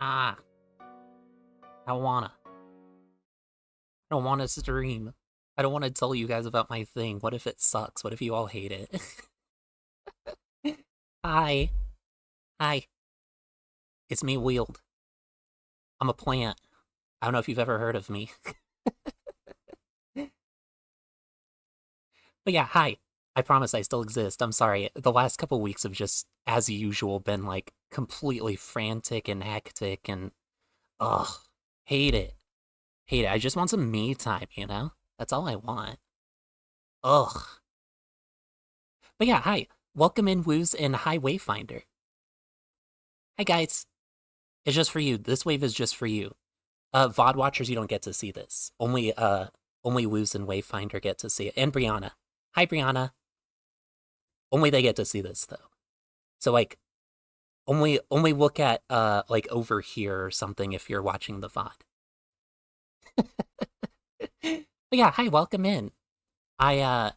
Ah, I wanna. I don't want to stream. I don't want to tell you guys about my thing. What if it sucks? What if you all hate it? Hi. Hi. It's me, Wield. I'm a plant. I don't know if you've ever heard of me. But yeah, hi. I promise I still exist. I'm sorry. The last couple weeks have just, as usual, been like completely frantic and hectic and ugh. Hate it. Hate it. I just want some me time, you know? That's all I want. Ugh. But yeah, hi. Welcome in, Woos, and hi, Wayfinder. Hi, guys. It's just for you. This wave is just for you. VOD watchers, you don't get to see this. Only Woos and Wayfinder get to see it. And Brianna. Hi, Brianna. Only they get to see this, though. So, like, only look at, like, over here or something if you're watching the VOD. But yeah, hi, welcome in. As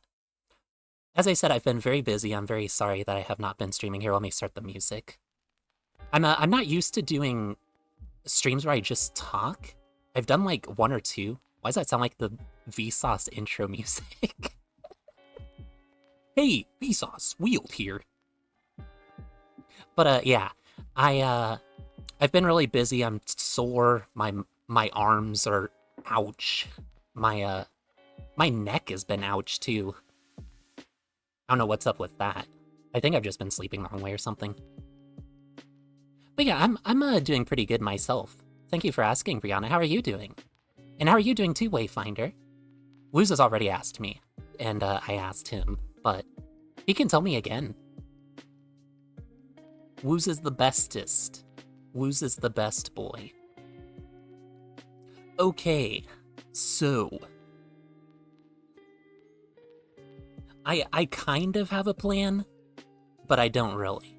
I said, I've been very busy. I'm very sorry that I have not been streaming here. Let me start the music. I'm not used to doing streams where I just talk. I've done like one or two. Why does that sound like the Vsauce intro music? Hey, Vsauce, Wield here. But yeah, I've been really busy. I'm sore. My arms are ouch. My neck has been ouch too. I don't know what's up with that. I think I've just been sleeping the wrong way or something. But yeah, I'm doing pretty good myself. Thank you for asking, Brianna. How are you doing? And how are you doing too, Wayfinder? Woos has already asked me, and I asked him, but he can tell me again. Woos is the bestest. Woos is the best boy. Okay, so I kind of have a plan, but I don't really.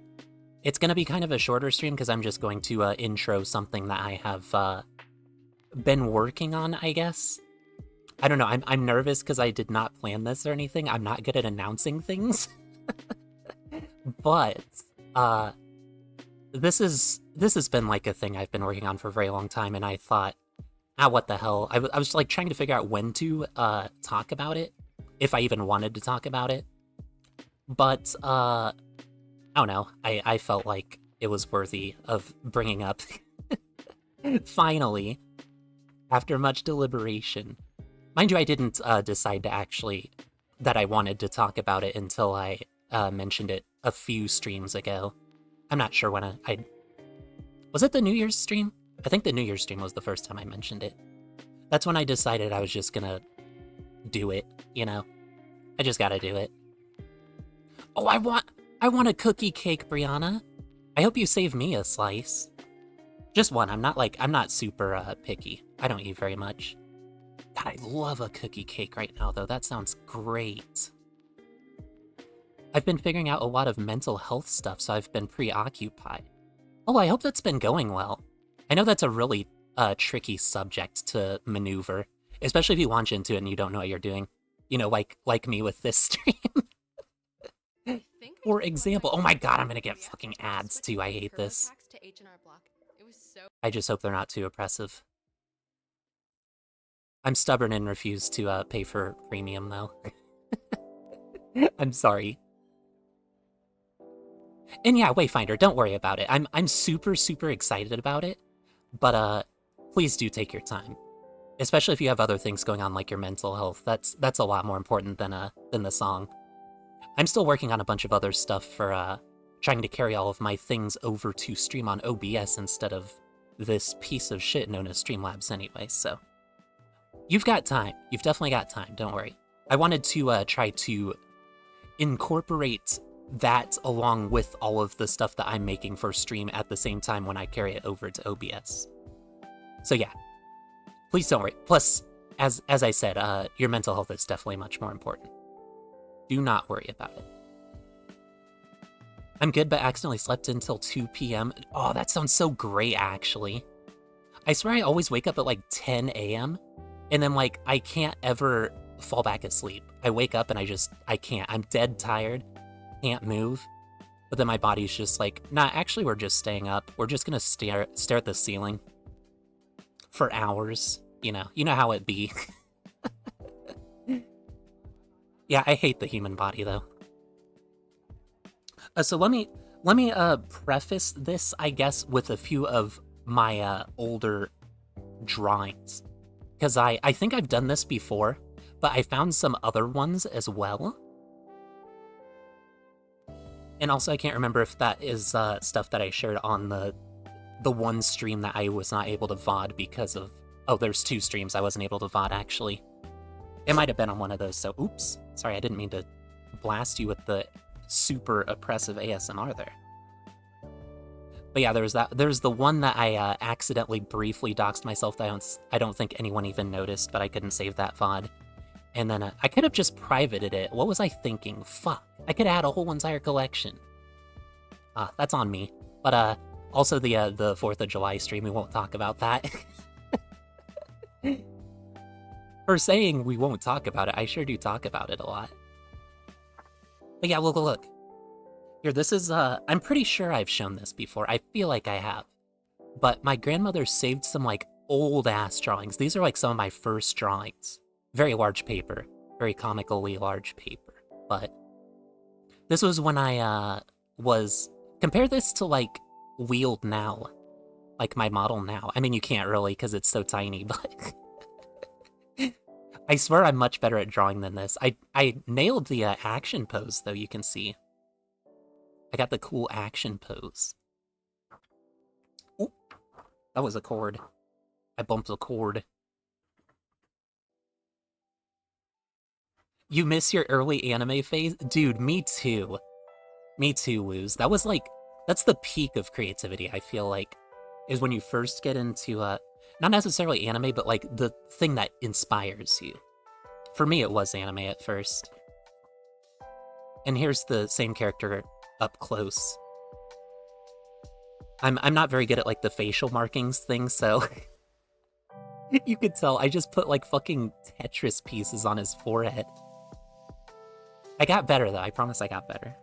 It's gonna be kind of a shorter stream because I'm just going to intro something that I have been working on, I guess. I don't know, I'm nervous because I did not plan this or anything. I'm not good at announcing things. But this has been like a thing I've been working on for a very long time, and I thought, what the hell? I was like trying to figure out when to talk about it, if I even wanted to talk about it. But I don't know, I felt like it was worthy of bringing up. Finally, after much deliberation. Mind you, I didn't decide to actually that I wanted to talk about it until I mentioned it a few streams ago. I'm not sure when I... Was it the New Year's stream? I think the New Year's stream was the first time I mentioned it. That's when I decided I was just gonna do it, you know? I just gotta do it. Oh, I want a cookie cake, Brianna. I hope you save me a slice. Just one. I'm not super picky. I don't eat very much. God, I love a cookie cake right now, though. That sounds great. I've been figuring out a lot of mental health stuff, so I've been preoccupied. Oh, I hope that's been going well. I know that's a really tricky subject to maneuver, especially if you launch into it and you don't know what you're doing. You know, like me with this stream. For example, oh my god, I'm gonna get fucking ads too. I hate this. I just hope they're not too oppressive. I'm stubborn and refuse to pay for premium, though. I'm sorry. And yeah, Wayfinder, don't worry about it. I'm super excited about it, but please do take your time, especially if you have other things going on like your mental health. That's a lot more important than the song. I'm still working on a bunch of other stuff for trying to carry all of my things over to stream on OBS instead of this piece of shit known as Streamlabs anyway, so you've got time. You've definitely got time, don't worry. I wanted to try to incorporate that along with all of the stuff that I'm making for stream at the same time when I carry it over to OBS. So yeah, please don't worry. Plus, as I said, your mental health is definitely much more important. Do not worry about it. I'm good, but accidentally slept until 2 p.m. Oh, that sounds so great, actually. I swear I always wake up at like 10 a.m. and then like I can't ever fall back asleep. I wake up and I can't. I'm dead tired, can't move. But then my body's just like, nah, actually we're just staying up. We're just gonna stare at the ceiling for hours. You know how it be. Yeah, I hate the human body though. So let me preface this, I guess, with a few of my older drawings, because I think I've done this before, but I found some other ones as well. And also, I can't remember if that is stuff that I shared on the one stream that I was not able to VOD because of... Oh, there's 2 streams I wasn't able to VOD, actually. It might have been on one of those, so oops. Sorry, I didn't mean to blast you with the super oppressive ASMR there. But yeah, there's the one that I accidentally briefly doxed myself that I don't think anyone even noticed, but I couldn't save that VOD. And then I could have just privated it. What was I thinking? Fuck. I could add a whole entire collection. That's on me. But also the 4th of July stream, we won't talk about that. For saying we won't talk about it, I sure do talk about it a lot. But yeah, look. Here, this is, I'm pretty sure I've shown this before. I feel like I have. But my grandmother saved some, like, old-ass drawings. These are, like, some of my first drawings. Very large paper. Very comically large paper. But this was when I, was... Compare this to, like, Wheeled now. Like, my model now. I mean, you can't really, because it's so tiny, but... I swear I'm much better at drawing than this. I nailed the action pose, though, you can see. I got the cool action pose. Ooh, that was a chord. I bumped a chord. You miss your early anime phase? Dude, me too. Me too, Woos. That was like... That's the peak of creativity, I feel like. Is when you first get into, not necessarily anime, but like the thing that inspires you. For me, it was anime at first. And here's the same character up close. I'm not very good at like the facial markings thing, so you could tell I just put like fucking Tetris pieces on his forehead. I got better though, I promise I got better.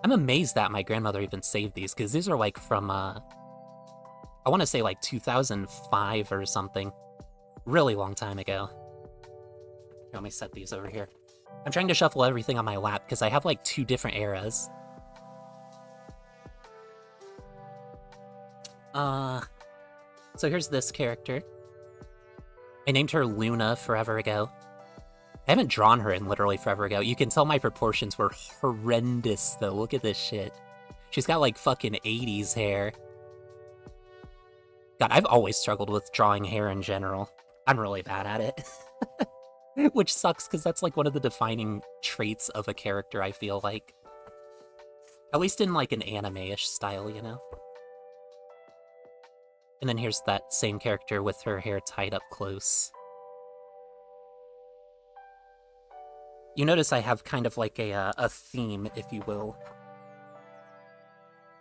I'm amazed that my grandmother even saved these, because these are like from, I want to say like 2005 or something. Really long time ago. Here, let me set these over here. I'm trying to shuffle everything on my lap, because I have like 2 different eras. So here's this character. I named her Luna forever ago. I haven't drawn her in literally forever ago. You can tell my proportions were horrendous, though. Look at this shit. She's got, like, fucking 80s hair. God, I've always struggled with drawing hair in general. I'm really bad at it. Which sucks, because that's, like, one of the defining traits of a character, I feel like. At least in, like, an anime-ish style, you know? And then here's that same character with her hair tied up close. You notice I have kind of like a theme, if you will.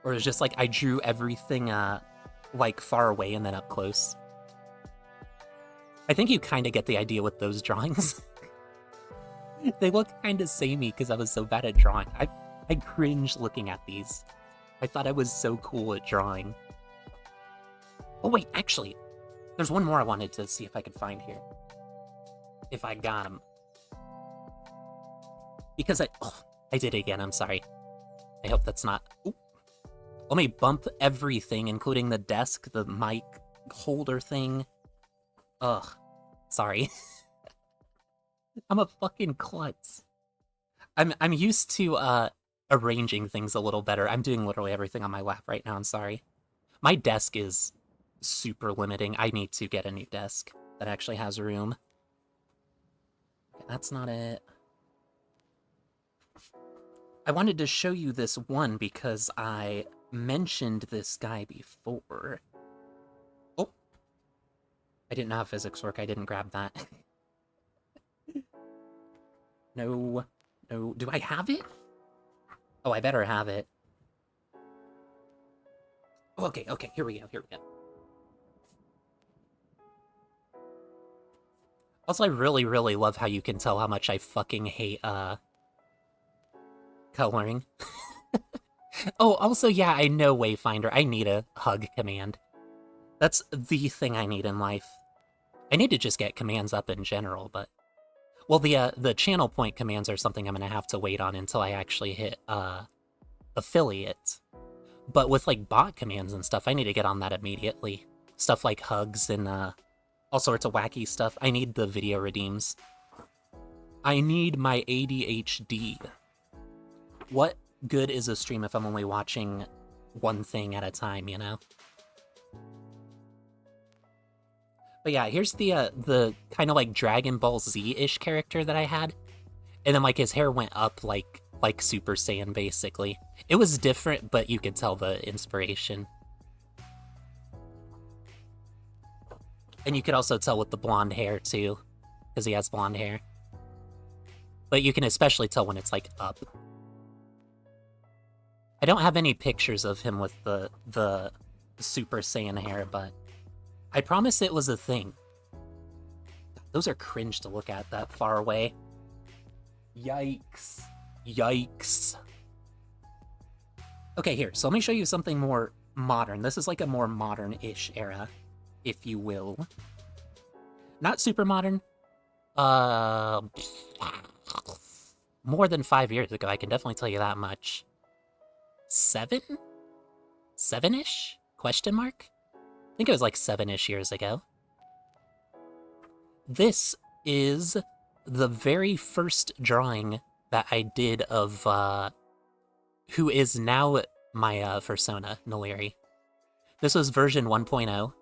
Or it's just like I drew everything like far away and then up close. I think you kind of get the idea with those drawings. They look kind of samey because I was so bad at drawing. I cringe looking at these. I thought I was so cool at drawing. Oh wait, actually, there's one more I wanted to see if I could find here. If I got him. Because I did it again, I'm sorry. I hope that's not... Ooh. Let me bump everything, including the desk, the mic holder thing. Ugh. Sorry. I'm a fucking klutz. I'm used to, arranging things a little better. I'm doing literally everything on my lap right now, I'm sorry. My desk is super limiting. I need to get a new desk that actually has room. Okay, that's not it. I wanted to show you this one because I mentioned this guy before. Oh! I didn't know how physics work, I didn't grab that. No. No. Do I have it? Oh, I better have it. Oh, okay, here we go, here we go. Also, I really, really love how you can tell how much I fucking hate, coloring. Oh, also, yeah, I know Wayfinder. I need a hug command. That's the thing I need in life. I need to just get commands up in general, but... Well, the channel point commands are something I'm gonna have to wait on until I actually hit, affiliate. But with, like, bot commands and stuff, I need to get on that immediately. Stuff like hugs and, all sorts of wacky stuff. I need the video redeems. I need my ADHD. What good is a stream if I'm only watching one thing at a time, you know? But yeah, here's the kind of like Dragon Ball Z-ish character that I had. And then like his hair went up like Super Saiyan, basically. It was different, but you could tell the inspiration. And you could also tell with the blonde hair, too, because he has blonde hair. But you can especially tell when it's, like, up. I don't have any pictures of him with the Super Saiyan hair, but I promise it was a thing. Those are cringe to look at that far away. Yikes. Yikes. Okay, here, so let me show you something more modern. This is like a more modern-ish era, if you will. Not super modern. More than 5 years ago, I can definitely tell you that much. 7? 7-ish? Question mark? I think it was like 7-ish years ago. This is the very first drawing that I did of, who is now my, persona, Naliri. This was version 1.0.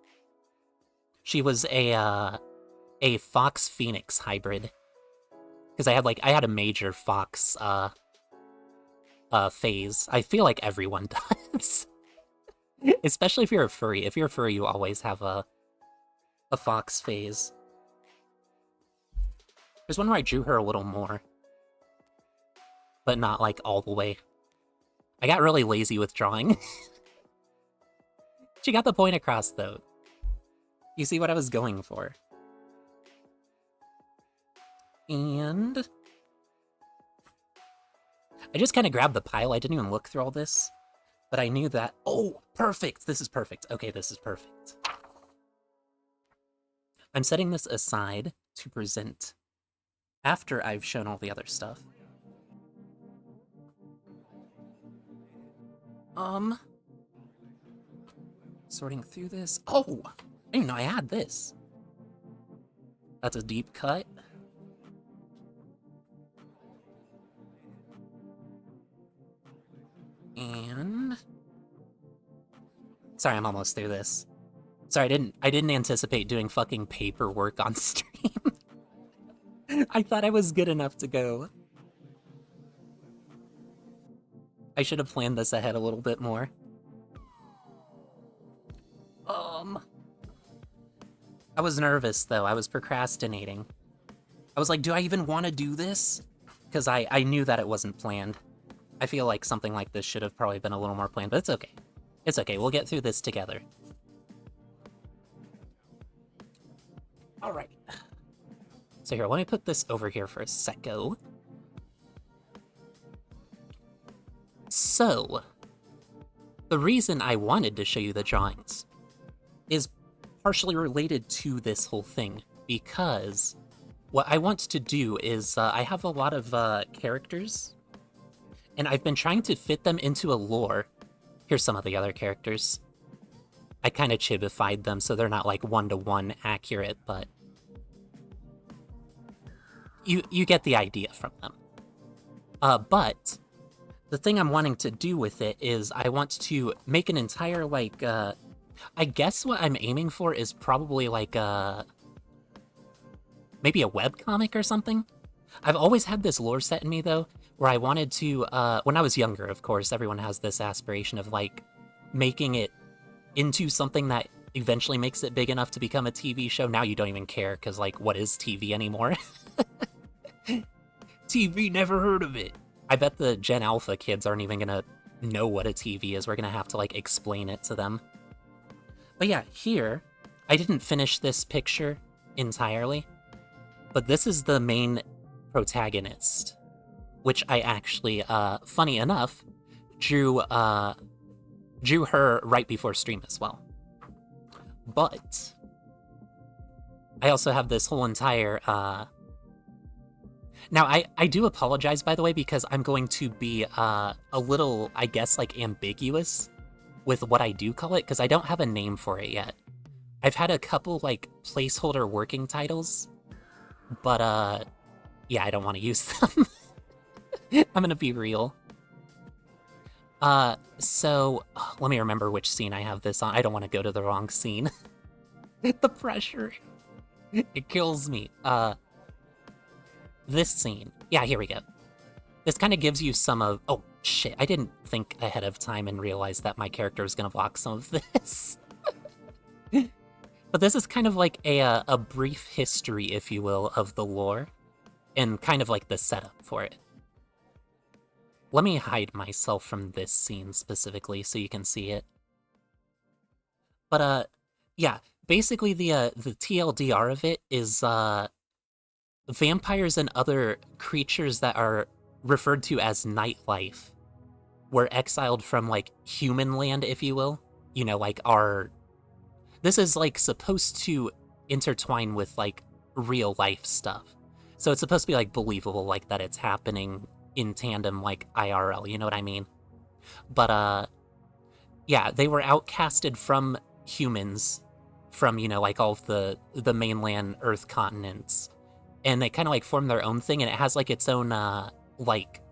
She was a Fox Phoenix hybrid. Because I had a major Fox, phase. I feel like everyone does. Especially if you're a furry. If you're a furry, you always have a Fox phase. There's one where I drew her a little more. But not, like, all the way. I got really lazy with drawing. She got the point across, though. You see what I was going for. And... I just kind of grabbed the pile. I didn't even look through all this. But I knew that... Oh, perfect! This is perfect. Okay, this is perfect. I'm setting this aside to present after I've shown all the other stuff. Sorting through this. Oh! I didn't even know I had this. That's a deep cut. And... Sorry, I'm almost through this. Sorry, I didn't anticipate doing fucking paperwork on stream. I thought I was good enough to go. I should have planned this ahead a little bit more. I was nervous, though. I was procrastinating. I was like, do I even want to do this? Because I knew that it wasn't planned. I feel like something like this should have probably been a little more planned, but it's okay. It's okay, we'll get through this together. Alright. So here, let me put this over here for a secco. So, the reason I wanted to show you the drawings is partially related to this whole thing, because what I want to do is, I have a lot of characters, and I've been trying to fit them into a lore. Here's some of the other characters. I kind of chibified them so they're not like one-to-one accurate, but you get the idea from them. But the thing I'm wanting to do with it is I want to make an entire, like, I guess what I'm aiming for is probably like maybe a webcomic or something? I've always had this lore set in me, though, where I wanted to, when I was younger, of course, everyone has this aspiration of, like, making it into something that eventually makes it big enough to become a TV show. Now you don't even care, because, like, what is TV anymore? TV, never heard of it. I bet the Gen Alpha kids aren't even gonna know what a TV is. We're gonna have to, like, explain it to them. But yeah, here, I didn't finish this picture entirely. But this is the main protagonist, which I actually, funny enough, drew her right before stream as well. But I also have this whole entire, Now, I do apologize, by the way, because I'm going to be a little, I guess, like, ambiguous with what I do call it, because I don't have a name for it yet. I've had a couple, like, placeholder working titles, but, yeah, I don't want to use them. I'm gonna be real. So, let me remember which scene I have this on. I don't want to go to the wrong scene. The pressure. It kills me. This scene. Yeah, here we go. This kind of gives you some of... Oh, shit. I didn't think ahead of time and realize that my character was going to block some of this. But this is kind of like a brief history, if you will, of the lore. And kind of like the setup for it. Let me hide myself from this scene specifically so you can see it. But, yeah. Basically, the TLDR of it is, vampires and other creatures that are referred to as nightlife were exiled from, like, human land, if you will. You know, like, this is, like, supposed to intertwine with, like, real life stuff. So it's supposed to be, like, believable, like, that it's happening in tandem, like, IRL, you know what I mean? But, yeah, they were outcasted from humans, from, you know, like, all of the mainland Earth continents. And they kind of, like, form their own thing, and it has, like, its own, like...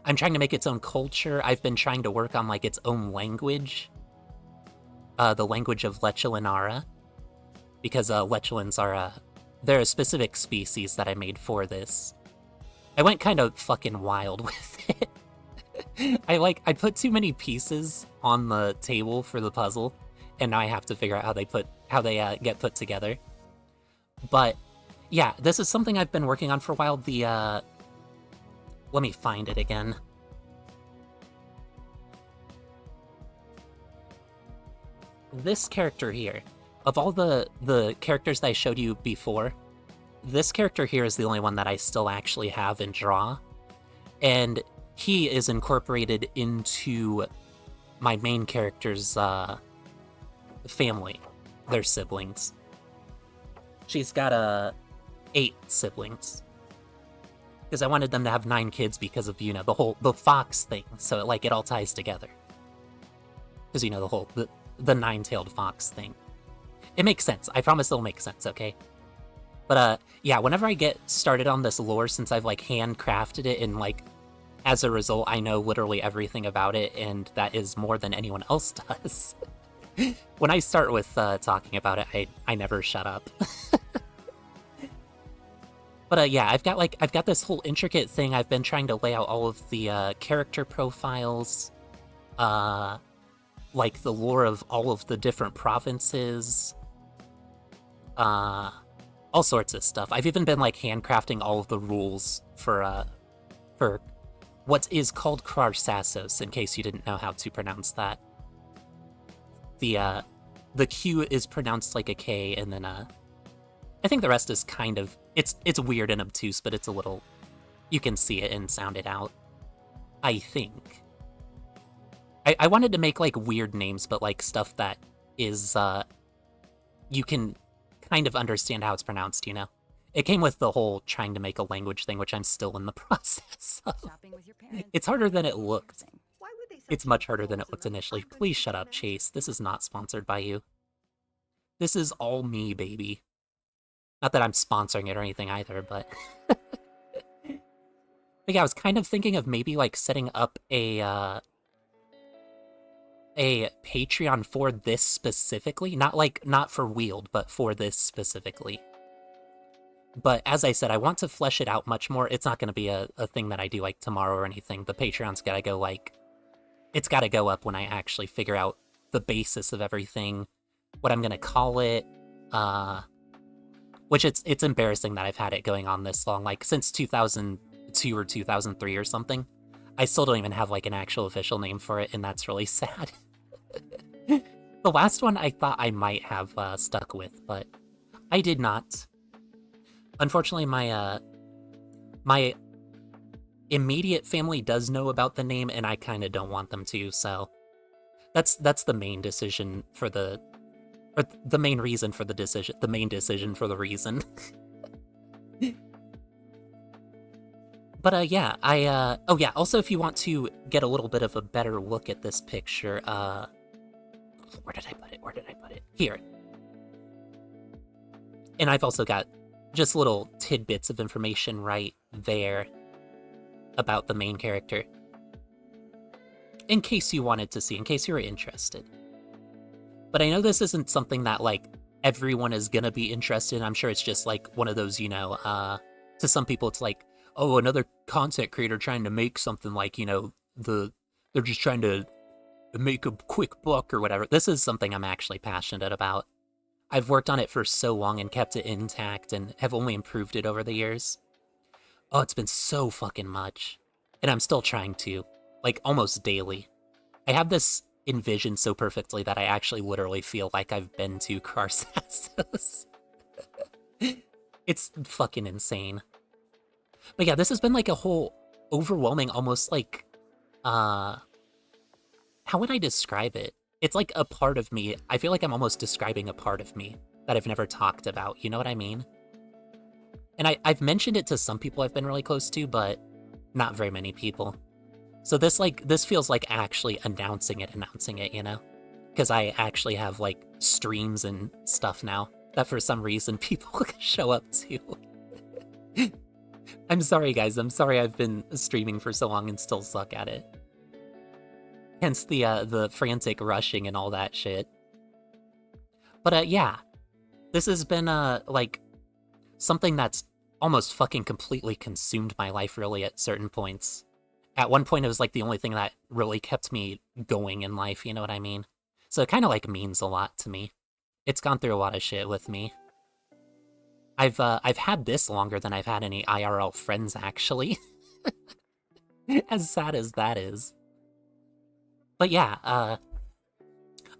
I'm trying to make its own culture. I've been trying to work on, like, its own language. The language of Lechelinara. Because, Lechelins are, they're a specific species that I made for this. I went kind of fucking wild with it. I put too many pieces on the table for the puzzle, and now I have to figure out how they get put together. But... yeah, this is something I've been working on for a while. Let me find it again. This character here, of all the characters that I showed you before, this character here is the only one that I still actually have and draw. And he is incorporated into my main character's family, their siblings. She's got 8 siblings. Because I wanted them to have 9 kids because of, you know, the fox thing. So, like, it all ties together. Because, you know, the 9-tailed fox thing. It makes sense. I promise it'll make sense, okay? But, yeah, whenever I get started on this lore, since I've, like, handcrafted it, and, like, as a result, I know literally everything about it, and that is more than anyone else does. When I start with talking about it, I never shut up. But yeah, I've got this whole intricate thing. I've been trying to lay out all of the character profiles, like the lore of all of the different provinces, all sorts of stuff. I've even been like handcrafting all of the rules for what is called Krarsasos, in case you didn't know how to pronounce that. The Q is pronounced like a K, and then I think the rest is kind of... It's weird and obtuse, but it's a little... You can see it and sound it out. I think. I wanted to make, like, weird names, but, like, stuff that is, you can kind of understand how it's pronounced, you know? It came with the whole trying to make a language thing, which I'm still in the process of. It's harder than it looked. It's much harder than it looked initially. Please shut up, Chase. This is not sponsored by you. This is all me, baby. Not that I'm sponsoring it or anything either, but... But yeah, I was kind of thinking of maybe, like, setting up a Patreon for this specifically. Not for Wield, but for this specifically. But as I said, I want to flesh it out much more. It's not going to be a thing that I do, like, tomorrow or anything. The Patreon's gotta go, like... It's gotta go up when I actually figure out the basis of everything, what I'm gonna call it, which it's embarrassing that I've had it going on this long, like, since 2002 or 2003 or something. I still don't even have, like, an actual official name for it, and that's really sad. The last one I thought I might have stuck with, but I did not. Unfortunately, my immediate family does know about the name, and I kind of don't want them to. So that's the main decision for or the main reason for the decision. The main decision for the reason. But yeah, oh yeah, also if you want to get a little bit of a better look at this picture, where did I put it? Where did I put it? Here. And I've also got just little tidbits of information right there about the main character. In case you wanted to see, in case you were interested. But I know this isn't something that, like, everyone is gonna be interested in. I'm sure it's just, like, one of those, you know, to some people it's like, oh, another content creator trying to make something like, you know, they're just trying to make a quick buck or whatever. This is something I'm actually passionate about. I've worked on it for so long and kept it intact and have only improved it over the years. Oh, it's been so fucking much. And I'm still trying to, like, almost daily. I have this envisioned so perfectly that I actually literally feel like I've been to Carsassos. It's fucking insane. But yeah, this has been like a whole overwhelming, almost like, how would I describe it? It's like a part of me. I feel like I'm almost describing a part of me that I've never talked about. You know what I mean? And I've mentioned it to some people I've been really close to, but not very many people. So this feels like actually announcing it, you know? Because I actually have like streams and stuff now that for some reason people show up to. I'm sorry, guys. I'm sorry I've been streaming for so long and still suck at it. Hence the frantic rushing and all that shit. But yeah, this has been like something that's almost fucking completely consumed my life really at certain points. At one point it was like the only thing that really kept me going in life, you know what I mean? So it kind of like means a lot to me. It's gone through a lot of shit with me. I've had this longer than I've had any IRL friends actually. As sad as that is. But yeah,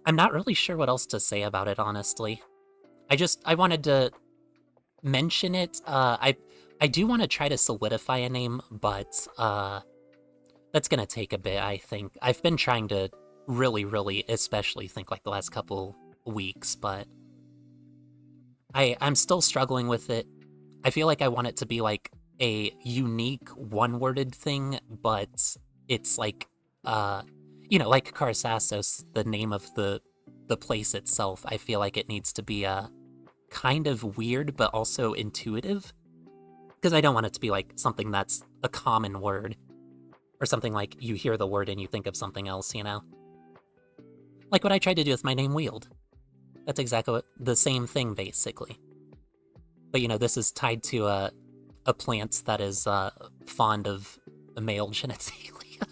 I'm not really sure what else to say about it, honestly. I wanted to mention it. I do want to try to solidify a name, but that's gonna take a bit, I think. I've been trying to really, especially think like the last couple weeks, but I'm still struggling with it. I feel like I want it to be like a unique one-worded thing, but it's like, you know, like Carsassos, the name of the place itself, I feel like it needs to be kind of weird, but also intuitive. Because I don't want it to be like something that's a common word. Or something like you hear the word and you think of something else, you know? Like what I tried to do with my name Wield. That's exactly the same thing, basically. But, you know, this is tied to a plant that is fond of male genitalia.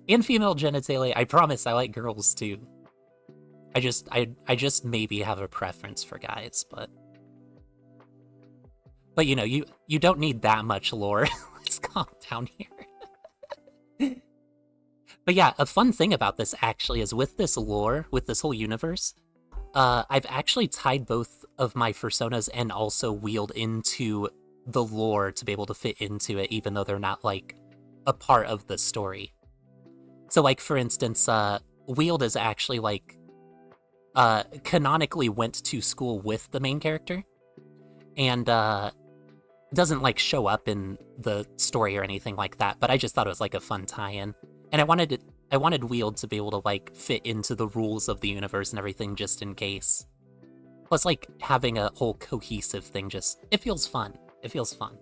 And female genitalia. I promise I like girls, too. I just maybe have a preference for guys, but... But, you know, you don't need that much lore. Let's calm down here. But yeah, a fun thing about this, actually, is with this lore, with this whole universe, I've actually tied both of my personas and also Wield into the lore to be able to fit into it, even though they're not, like, a part of the story. So, like, for instance, Wield is actually, like, canonically went to school with the main character, and, doesn't, like, show up in the story or anything like that, but I just thought it was, like, a fun tie-in. And I wanted Wield to be able to, like, fit into the rules of the universe and everything just in case. Plus, like, having a whole cohesive thing it feels fun. It feels fun.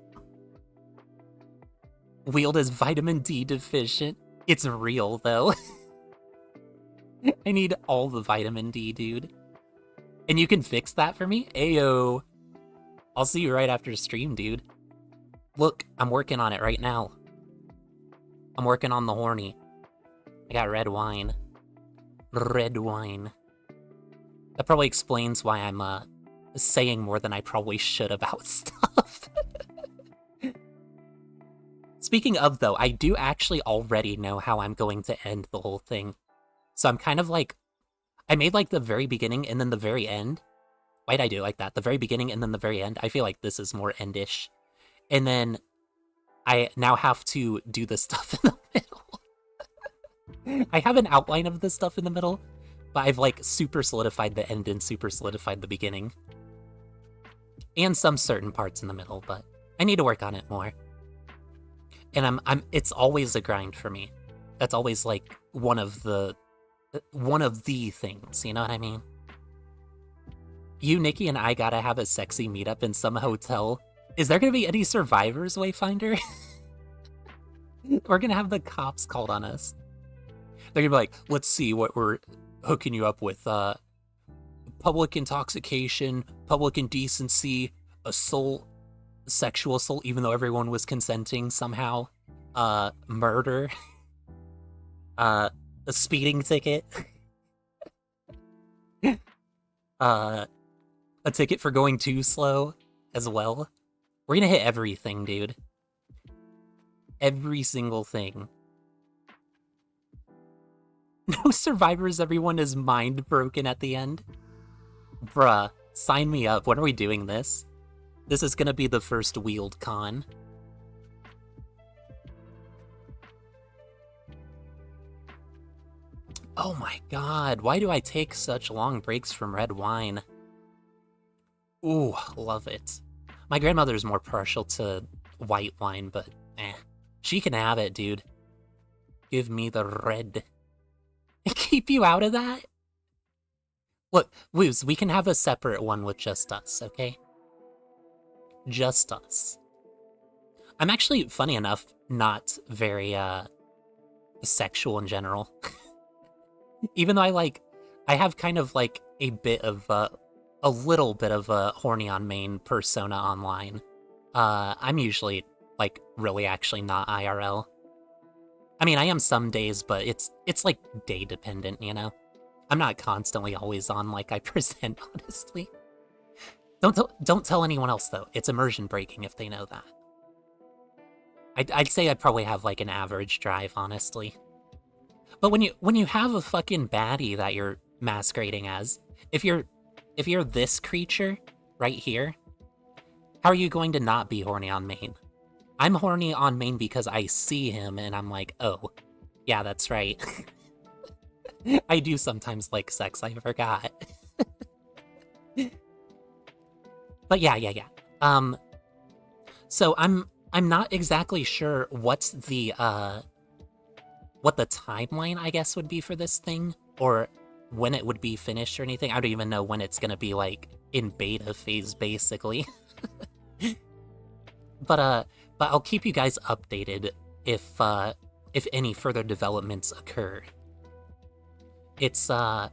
Wield is vitamin D deficient. It's real, though. I need all the vitamin D, dude. And you can fix that for me? Ayo. I'll see you right after stream, dude. Look, I'm working on it right now. I'm working on the horny. I got red wine. Red wine. That probably explains why I'm, saying more than I probably should about stuff. Speaking of, though, I do actually already know how I'm going to end the whole thing. So I'm kind of like... I made, like, the very beginning and then the very end. Why'd I do it like that? The very beginning and then the very end? I feel like this is more endish. And then I now have to do the stuff in the middle. I have an outline of the stuff in the middle, but I've like super solidified the end and super solidified the beginning. And some certain parts in the middle, but I need to work on it more. And it's always a grind for me. That's always like one of the things, you know what I mean? You, Nikki, and I gotta have a sexy meetup in some hotel. Is there gonna be any survivors, Wayfinder? We're gonna have the cops called on us. They're gonna be like, let's see what we're hooking you up with. Public intoxication, public indecency, assault, sexual assault, even though everyone was consenting somehow, murder, a speeding ticket, a ticket for going too slow as well. We're gonna hit everything, dude. Every single thing. No survivors, everyone is mind broken at the end. Bruh, sign me up. When are we doing this? This is gonna be the first wheeled con. Oh my god, why do I take such long breaks from red wine? Ooh, love it. My grandmother's more partial to white wine, but she can have it, dude. Give me the red. Keep you out of that? Look, Woos, we can have a separate one with just us, okay? Just us. I'm actually, funny enough, not very, sexual in general. Even though I have kind of like a bit of, a little bit of a horny on main persona online. I'm usually, like, really actually not IRL. I mean, I am some days, but it's like day dependent, you know? I'm not constantly always on like I present, honestly. Don't tell anyone else, though. It's immersion breaking if they know that. I'd say I probably have like an average drive, honestly. But when you have a fucking baddie that you're masquerading as, if you're this creature right here, how are you going to not be horny on main? I'm horny on main because I see him and I'm like, oh, yeah, that's right. I do sometimes like sex, I forgot. But yeah. So I'm not exactly sure what's the what the timeline, I guess, would be for this thing, or when it would be finished or anything. I don't even know when it's gonna be like in beta phase, basically. But I'll keep you guys updated if any further developments occur. It's something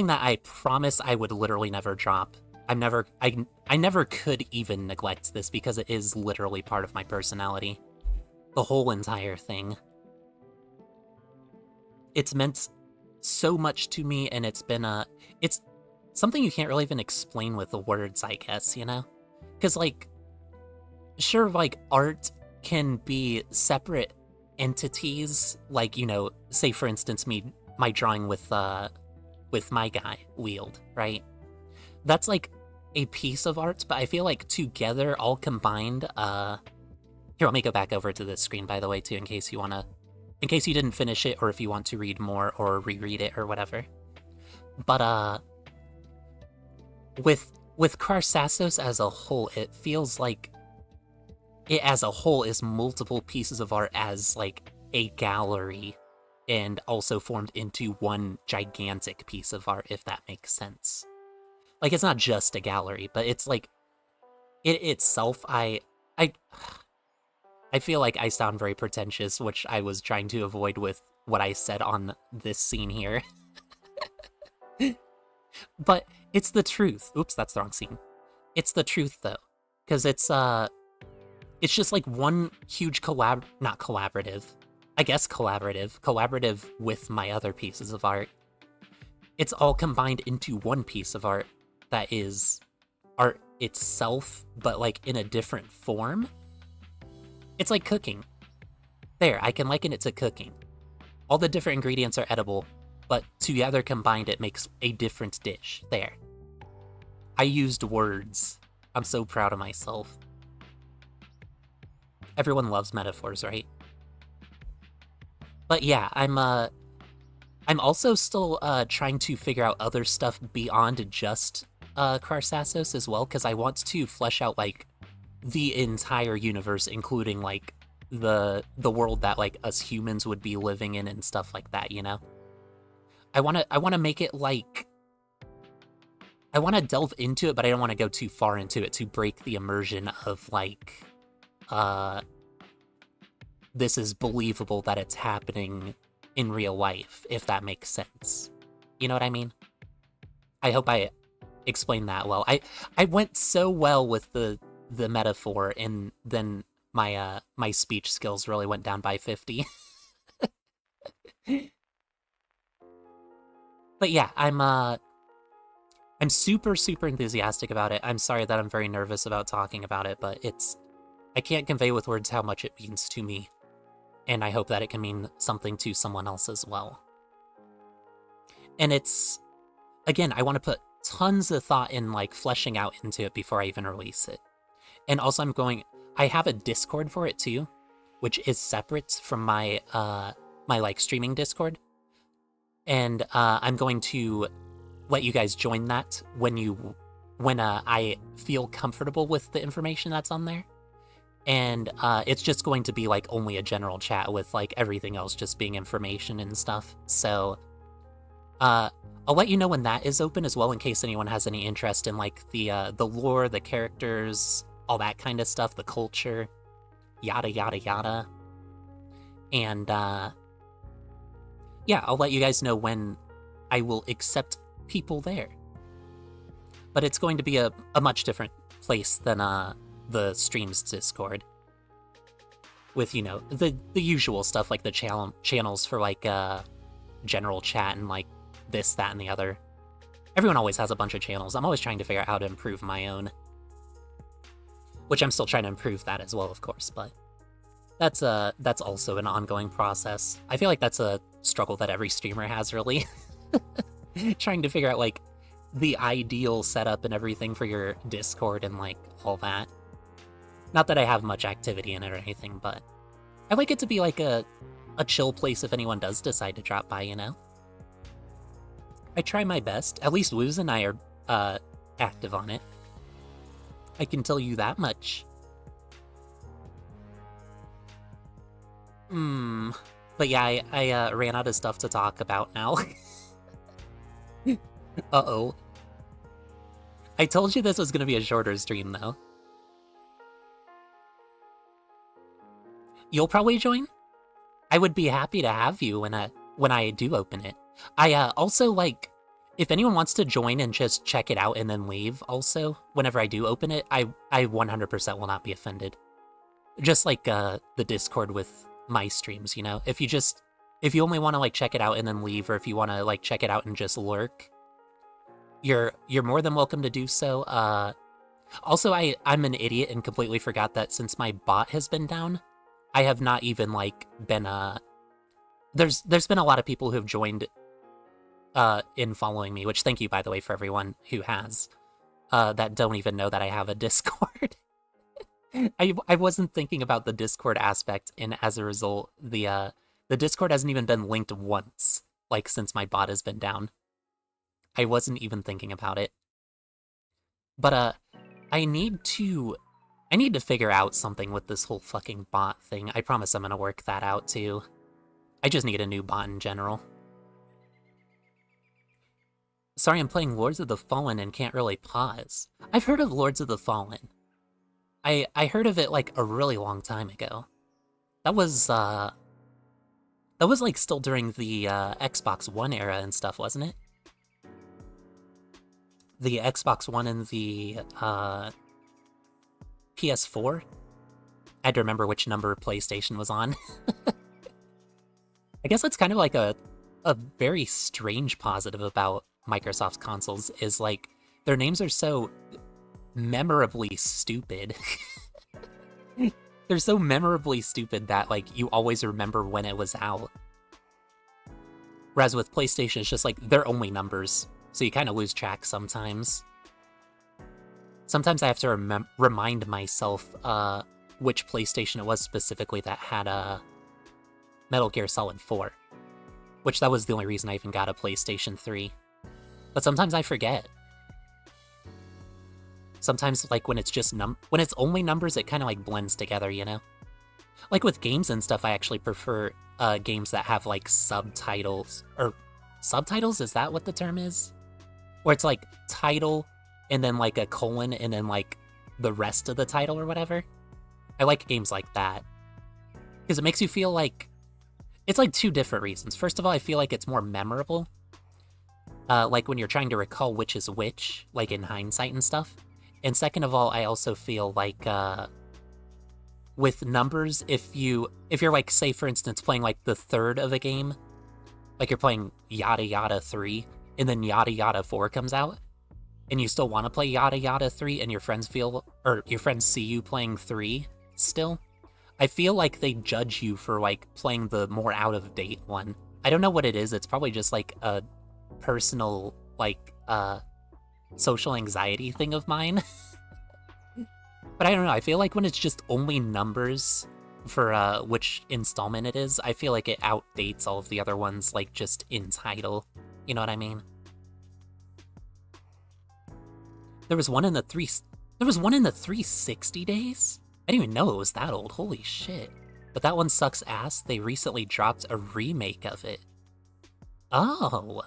that I promise I would literally never drop. I never could even neglect this because it is literally part of my personality. The whole entire thing. It's meant so much to me, and it's been it's something you can't really even explain with the words, I guess, you know? Because, like, sure, like, art can be separate entities, like, you know, say for instance my drawing with my guy, Wield, right? That's like a piece of art, but I feel like together, all combined, here, let me go back over to this screen, by the way, too, in case you didn't finish it, or if you want to read more or reread it or whatever. But with Karsasos as a whole, it feels like it as a whole is multiple pieces of art as like a gallery, and also formed into one gigantic piece of art, if that makes sense. Like, it's not just a gallery, but it's like it itself. I feel like I sound very pretentious, which I was trying to avoid with what I said on this scene here. But it's the truth. Oops, that's the wrong scene. It's the truth, though, because it's just like one huge not collaborative. I guess collaborative with my other pieces of art. It's all combined into one piece of art that is art itself, but like in a different form. It's like cooking. There, I can liken it to cooking. All the different ingredients are edible, but together combined it makes a different dish. There. I used words. I'm so proud of myself. Everyone loves metaphors, right? But yeah, I'm also still trying to figure out other stuff beyond just Karsasos as well, because I want to flesh out like the entire universe, including like the world that like us humans would be living in and stuff like that, you know? I wanna make it like I wanna delve into it, but I don't wanna go too far into it to break the immersion of like this is believable that it's happening in real life, if that makes sense. You know what I mean? I hope I explained that well. I went so well with the metaphor, and then my my speech skills really went down by 50. But yeah, I'm super enthusiastic about it. I'm sorry that I'm very nervous about talking about it, but I can't convey with words how much it means to me, and I hope that it can mean something to someone else as well. And it's, again, I want to put tons of thought in like fleshing out into it before I even release it. And also I have a Discord for it too, which is separate from my my like streaming Discord. And I'm going to let you guys join that when I feel comfortable with the information that's on there. And it's just going to be like only a general chat with like everything else just being information and stuff. So I'll let you know when that is open as well, in case anyone has any interest in like the lore, the characters, all that kind of stuff, the culture, yada yada yada. And yeah, I'll let you guys know when I will accept people there. But it's going to be a much different place than the stream's Discord, with, you know, the usual stuff like the channels for like general chat and like this, that, and the other. Everyone always has a bunch of channels. I'm always trying to figure out how to improve my own, which I'm still trying to improve that as well, of course, but that's also an ongoing process. I feel like that's a struggle that every streamer has, really. Trying to figure out like the ideal setup and everything for your Discord and like all that. Not that I have much activity in it or anything, but I like it to be like a chill place if anyone does decide to drop by, you know? I try my best. At least Wooz and I are active on it. I can tell you that much. But yeah, I ran out of stuff to talk about now. Uh-oh. I told you this was gonna be a shorter stream, though. You'll probably join? I would be happy to have you when I do open it. I also, like, if anyone wants to join and just check it out and then leave also, whenever I do open it, I 100% will not be offended. Just like the Discord with my streams, you know? If you only want to like check it out and then leave, or if you want to like check it out and just lurk, you're more than welcome to do so. Also, I'm an idiot and completely forgot that since my bot has been down, I have not even like been there's been a lot of people who have joined in following me, which thank you, by the way, for everyone who has that don't even know that I have a Discord. I wasn't thinking about the Discord aspect, and as a result, the Discord hasn't even been linked once, like, since my bot has been down. I wasn't even thinking about it. But I need to figure out something with this whole fucking bot thing. I promise I'm gonna work that out too. I just need a new bot in general. Sorry, I'm playing Lords of the Fallen and can't really pause. I've heard of Lords of the Fallen. I heard of it like a really long time ago. That was like still during the Xbox One era and stuff, wasn't it? The Xbox One and the PS4? I had to remember which number PlayStation was on. I guess that's kind of like a very strange positive about Microsoft's consoles, is like their names are so memorably stupid. They're so memorably stupid that like you always remember when it was out. Whereas with PlayStation, it's just like they're only numbers, so you kind of lose track sometimes. Sometimes I have to remind myself which PlayStation it was specifically that had Metal Gear Solid 4, which that was the only reason I even got a PlayStation 3. But sometimes I forget. Sometimes, like, when it's just when it's only numbers, it kind of like blends together, you know? Like with games and stuff, I actually prefer games that have like subtitles. Or subtitles, is that what the term is? Where it's like title and then like a colon and then like the rest of the title or whatever. I like games like that. Because it makes you feel like... It's like two different reasons. First of all, I feel like it's more memorable. Like when you're trying to recall which is which, like in hindsight and stuff. And second of all, I also feel like with numbers, if you're like, say for instance, playing like the third of a game, like you're playing Yada Yada 3, and then Yada Yada 4 comes out, and you still want to play Yada Yada 3, and your friends see you playing 3 still, I feel like they judge you for like playing the more out-of-date one. I don't know what it is, it's probably just like a personal, like, social anxiety thing of mine. But I don't know, I feel like when it's just only numbers for which installment it is, I feel like it outdates all of the other ones, like just in title. You know what I mean? There was one in the 360 days? I didn't even know it was that old, holy shit. But that one sucks ass, they recently dropped a remake of it. Oh.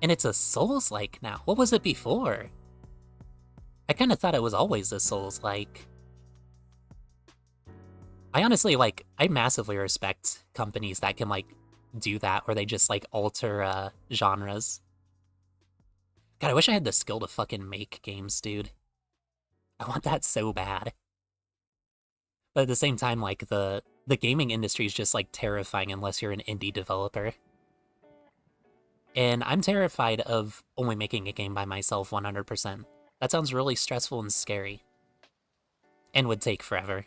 And it's a Souls-like now. What was it before? I kind of thought it was always a Souls-like. I honestly, like, I massively respect companies that can, like, do that, where they just, like, alter, genres. God, I wish I had the skill to fucking make games, dude. I want that so bad. But at the same time, like, the gaming industry is just, like, terrifying unless you're an indie developer. And I'm terrified of only making a game by myself 100%. That sounds really stressful and scary. And would take forever.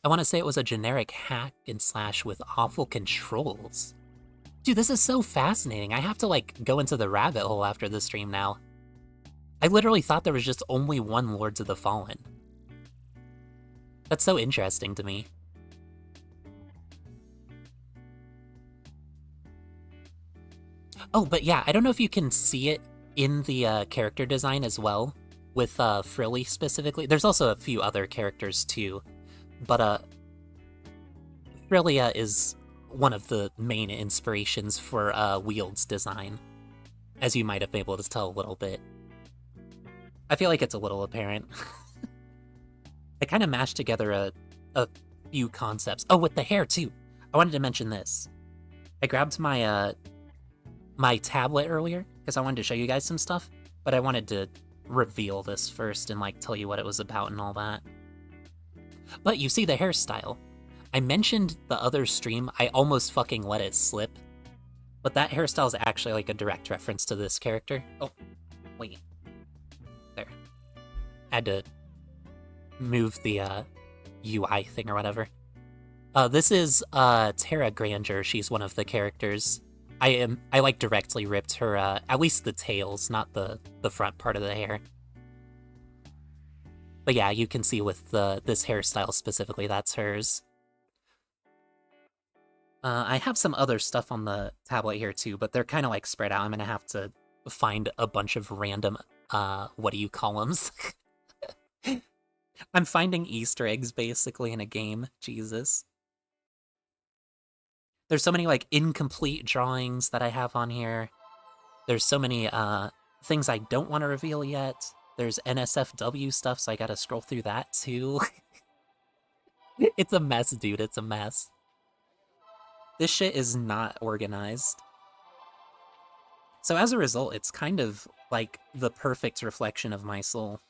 I want to say it was a generic hack and slash with awful controls. Dude, this is so fascinating. I have to, like, go into the rabbit hole after the stream now. I literally thought there was just only one Lords of the Fallen. That's so interesting to me. Oh, but yeah, I don't know if you can see it in the character design as well, with Frilly specifically. There's also a few other characters too, but Frillia is one of the main inspirations for Wield's design, as you might have been able to tell a little bit. I feel like it's a little apparent. I kind of mashed together a few concepts. Oh, with the hair too. I wanted to mention this. I grabbed my my tablet earlier because I wanted to show you guys some stuff, but I wanted to reveal this first and like tell you what it was about and all that. But you see the hairstyle. I mentioned the other stream, I almost fucking let it slip, but that hairstyle is actually like a direct reference to this character. Oh, wait. There. I had to move the UI thing or whatever. This is Tara Granger. She's one of the characters. I like directly ripped her, at least the tails, not the front part of the hair. But yeah, you can see with this hairstyle specifically, that's hers. I have some other stuff on the tablet here too, but they're kind of like spread out. I'm gonna have to find a bunch of random, what do you call them? I'm finding Easter eggs basically in a game, Jesus. There's so many, like, incomplete drawings that I have on here. There's so many, things I don't want to reveal yet. There's NSFW stuff, so I gotta scroll through that, too. It's a mess, dude, it's a mess. This shit is not organized. So as a result, it's kind of, like, the perfect reflection of my soul.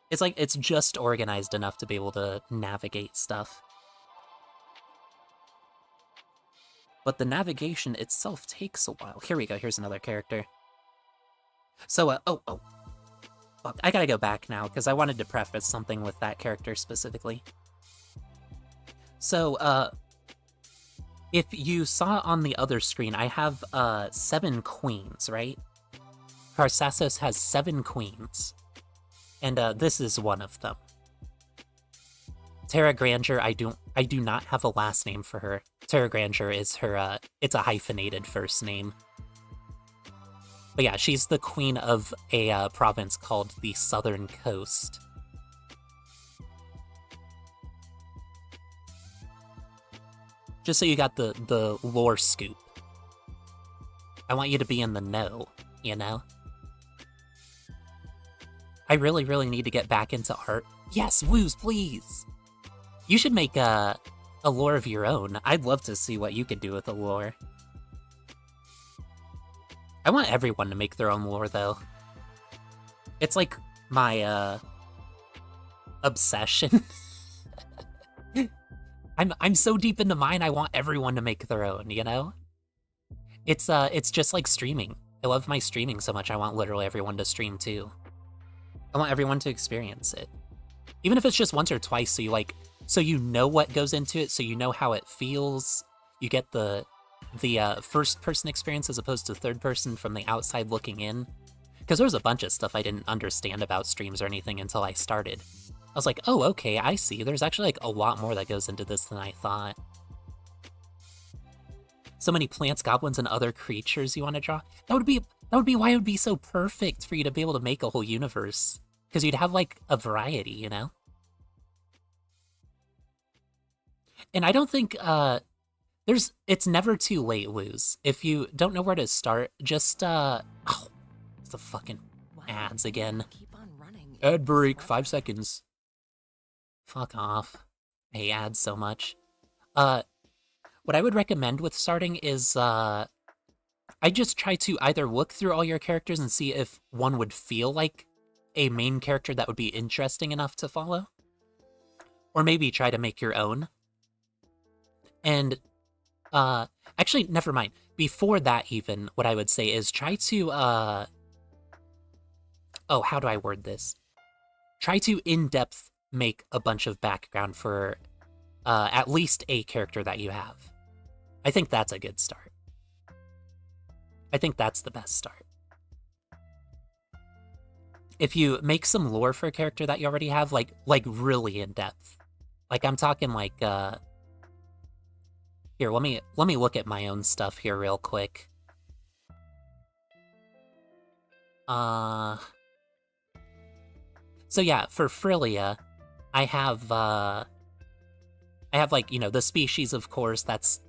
It's like, it's just organized enough to be able to navigate stuff. But the navigation itself takes a while. Here we go, here's another character. So, fuck, I gotta go back now, because I wanted to preface something with that character specifically. So, if you saw on the other screen, I have, 7 queens, right? Carcassos has 7 queens, and this is one of them. Terra Grandeur, I do not have a last name for her. Terra Grandeur is her, it's a hyphenated first name. But yeah, she's the queen of a province called the Southern Coast. Just so you got the lore scoop. I want you to be in the know, you know? I really, really need to get back into art. Yes, woos, please! You should make a lore of your own. I'd love to see what you could do with a lore. I want everyone to make their own lore, though. It's like my, obsession. I'm so deep into mine, I want everyone to make their own, you know? It's just like streaming. I love my streaming so much, I want literally everyone to stream, too. I want everyone to experience it. Even if it's just once or twice, so you know what goes into it, so you know how it feels. You get the first-person experience as opposed to third-person from the outside looking in. Because there was a bunch of stuff I didn't understand about streams or anything until I started. I was like, oh, okay, I see. There's actually like a lot more that goes into this than I thought. So many plants, goblins, and other creatures you want to draw. That would be why it would be so perfect for you to be able to make a whole universe. Because you'd have like a variety, you know? And I don't think it's never too late, Woos. If you don't know where to start, just oh, it's the fucking ads again. Keep on running. Ad break, 5 seconds. Fuck off. I hate ads so much. What I would recommend with starting is I just try to either look through all your characters and see if one would feel like a main character that would be interesting enough to follow. Or maybe try to make your own. And actually, never mind. Before that even, what I would say is try to oh, how do I word this? Try to in-depth make a bunch of background for at least a character that you have. I think that's a good start. I think that's the best start. If you make some lore for a character that you already have, like really in depth. Like I'm talking like here, let me look at my own stuff here real quick. So yeah, for Frilia, I have like, you know, the species, of course, that's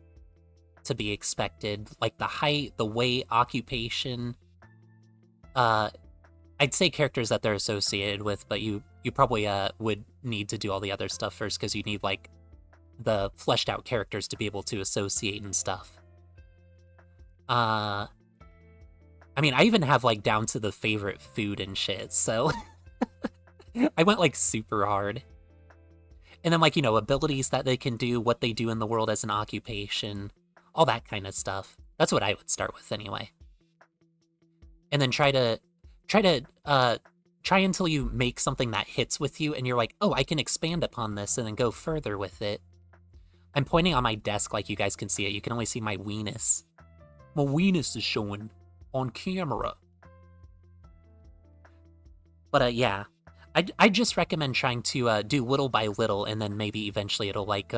to be expected, like the height, the weight, occupation. I'd say characters that they're associated with, but you probably would need to do all the other stuff first because you need like the fleshed out characters to be able to associate and stuff. I mean, I even have like down to the favorite food and shit, so I went like super hard. And then like, you know, abilities that they can do, what they do in the world as an occupation, all that kind of stuff. That's what I would start with anyway. And then try until you make something that hits with you and you're like, oh, I can expand upon this and then go further with it. I'm pointing on my desk like you guys can see it. You can only see my weenus. My weenus is showing on camera. But yeah, I just recommend trying to do little by little, and then maybe eventually it'll like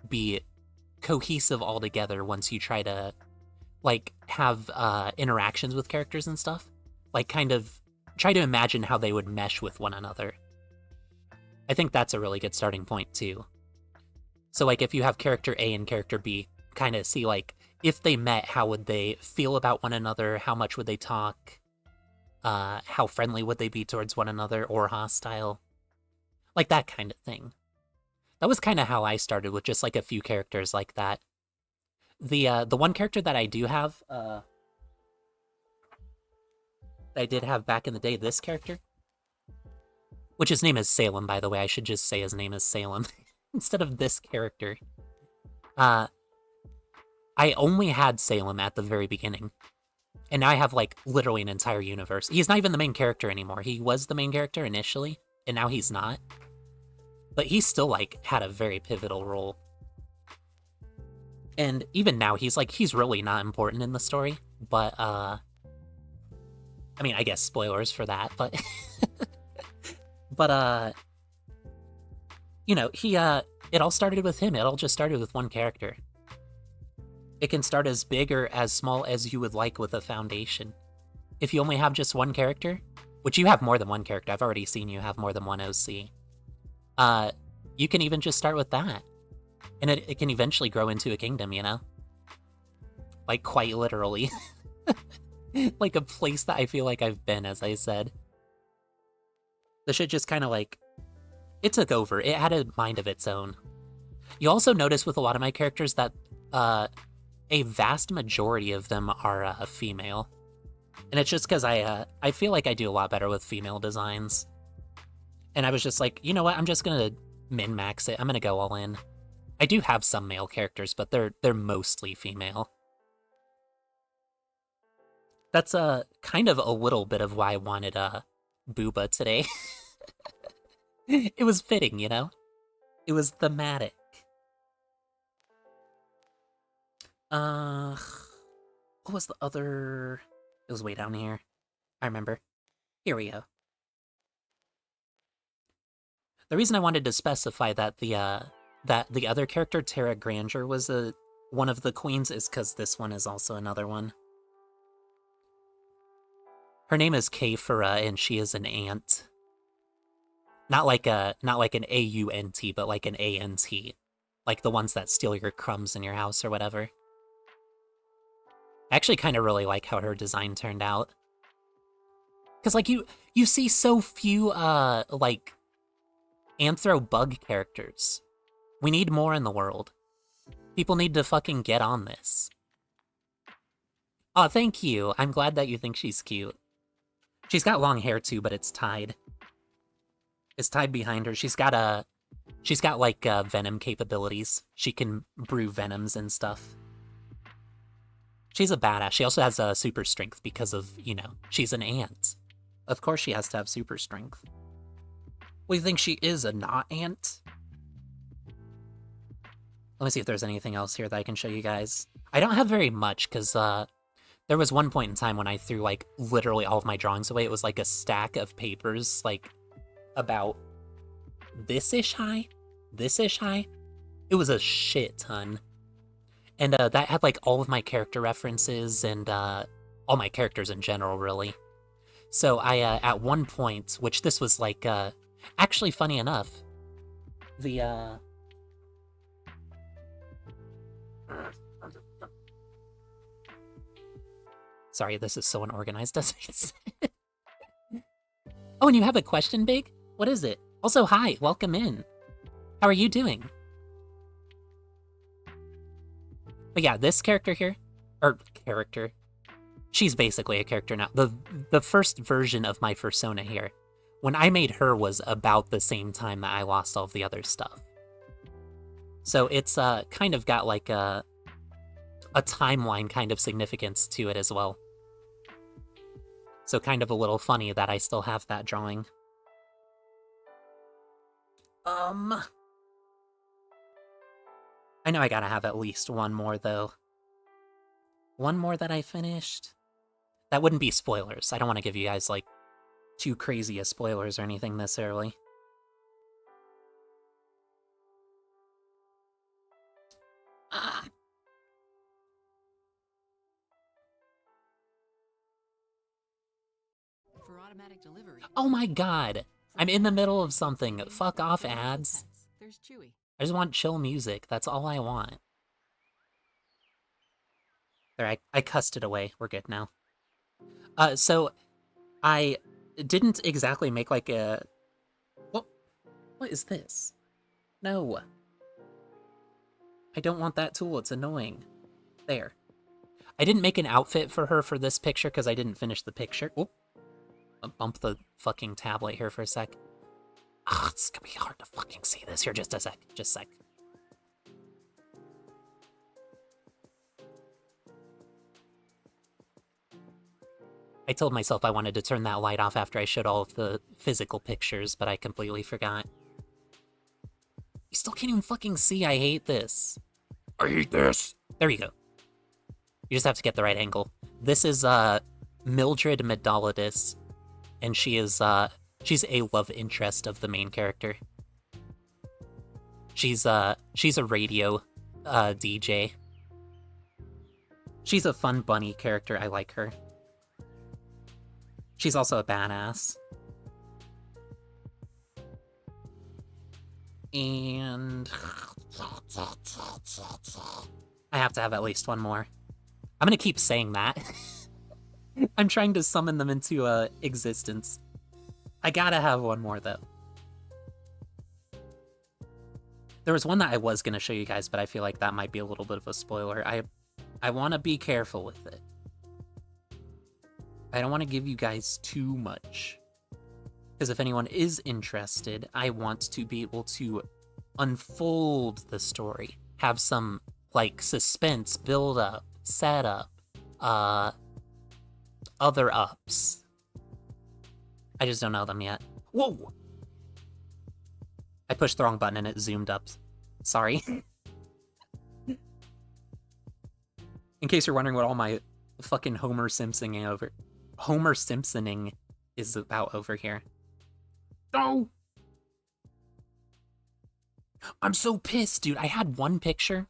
be cohesive all together once you try to like have interactions with characters and stuff. Like kind of try to imagine how they would mesh with one another. I think that's a really good starting point too. So like if you have character A and character B, kind of see like if they met, how would they feel about one another? How much would they talk? How friendly would they be towards one another or hostile? Like that kind of thing. That was kind of how I started, with just like a few characters like that. The one character that I do have, that I did have back in the day, this character, which his name is Salem, by the way. I should just say his name is Salem instead of this character. I only had Salem at the very beginning. And now I have, like, literally an entire universe. He's not even the main character anymore. He was the main character initially, and now he's not. But he still, like, had a very pivotal role. And even now, he's really not important in the story. But, I mean, I guess spoilers for that, but but you know, it all started with him. It all just started with one character. It can start as big or as small as you would like with a foundation. If you only have just one character, which you have more than one character, I've already seen you have more than one OC, you can even just start with that. And it can eventually grow into a kingdom, you know? Like, quite literally. Like a place that I feel like I've been, as I said. The shit just kind of like... It took over. It had a mind of its own. You also notice with a lot of my characters that a vast majority of them are female. And it's just because I feel like I do a lot better with female designs. And I was just like, you know what, I'm just gonna min-max it. I'm gonna go all in. I do have some male characters, but they're mostly female. That's kind of a little bit of why I wanted Booba today. It was fitting, you know? It was thematic. What was the other... It was way down here. I remember. Here we go. The reason I wanted to specify that the other character, Tara Granger, was one of the queens is because this one is also another one. Her name is Kefira, and she is an ant. Not like an A-U-N-T, but like an A-N-T. Like the ones that steal your crumbs in your house or whatever. I actually kind of really like how her design turned out. Because, like, you see so few, like, anthro bug characters. We need more in the world. People need to fucking get on this. Oh, thank you. I'm glad that you think she's cute. She's got long hair, too, but it's tied. It's tied behind her. She's got, like, venom capabilities. She can brew venoms and stuff. She's a badass. She also has super strength because of, you know, she's an ant. Of course she has to have super strength. Well, you think she is a not ant? Let me see if there's anything else here that I can show you guys. I don't have very much, because there was one point in time when I threw, like, literally all of my drawings away. It was like a stack of papers, like, about this-ish high? This-ish high? It was a shit ton. And that had, like, all of my character references and all my characters in general, really. So I, at one point, which this was, like, actually funny enough, the, Sorry, this is so unorganized, doesn't it? Oh, and you have a question, Big? What is it? Also, hi, welcome in. How are you doing? But yeah, this character here, she's basically a character now. The first version of my persona here, when I made her was about the same time that I lost all of the other stuff. So it's kind of got like a timeline kind of significance to it as well. So kind of a little funny that I still have that drawing. I know I gotta have at least one more, though. One more that I finished? That wouldn't be spoilers. I don't want to give you guys, like, too crazy as spoilers or anything this early. For automatic delivery. Oh my god! I'm in the middle of something. Fuck off, ads. There's Chewy. I just want chill music. That's all I want. There, I cussed it away. We're good now. So I didn't exactly make like a... What is this? No. I don't want that tool. It's annoying. There. I didn't make an outfit for her for this picture because I didn't finish the picture. Oop. I'll bump the fucking tablet here for a sec. Ah, it's gonna be hard to fucking see this. Here, just a sec. Just a sec. I told myself I wanted to turn that light off after I showed all of the physical pictures, but I completely forgot. You still can't even fucking see. I hate this. I hate this. There you go. You just have to get the right angle. This is, Mildred Medalidis, and she's a love interest of the main character. She's a radio DJ. She's a fun bunny character. I like her. She's also a badass. And I have to have at least one more. I'm gonna keep saying that. I'm trying to summon them into existence. I gotta have one more, though. There was one that I was gonna show you guys, but I feel like that might be a little bit of a spoiler. I want to be careful with it. I don't want to give you guys too much. Because if anyone is interested, I want to be able to unfold the story. Have some, like, suspense, build up, setup, other ups. I just don't know them yet. Whoa! I pushed the wrong button and it zoomed up. Sorry. In case you're wondering what all my fucking Homer Simpsoning is about over here. No! I'm so pissed, dude. I had one picture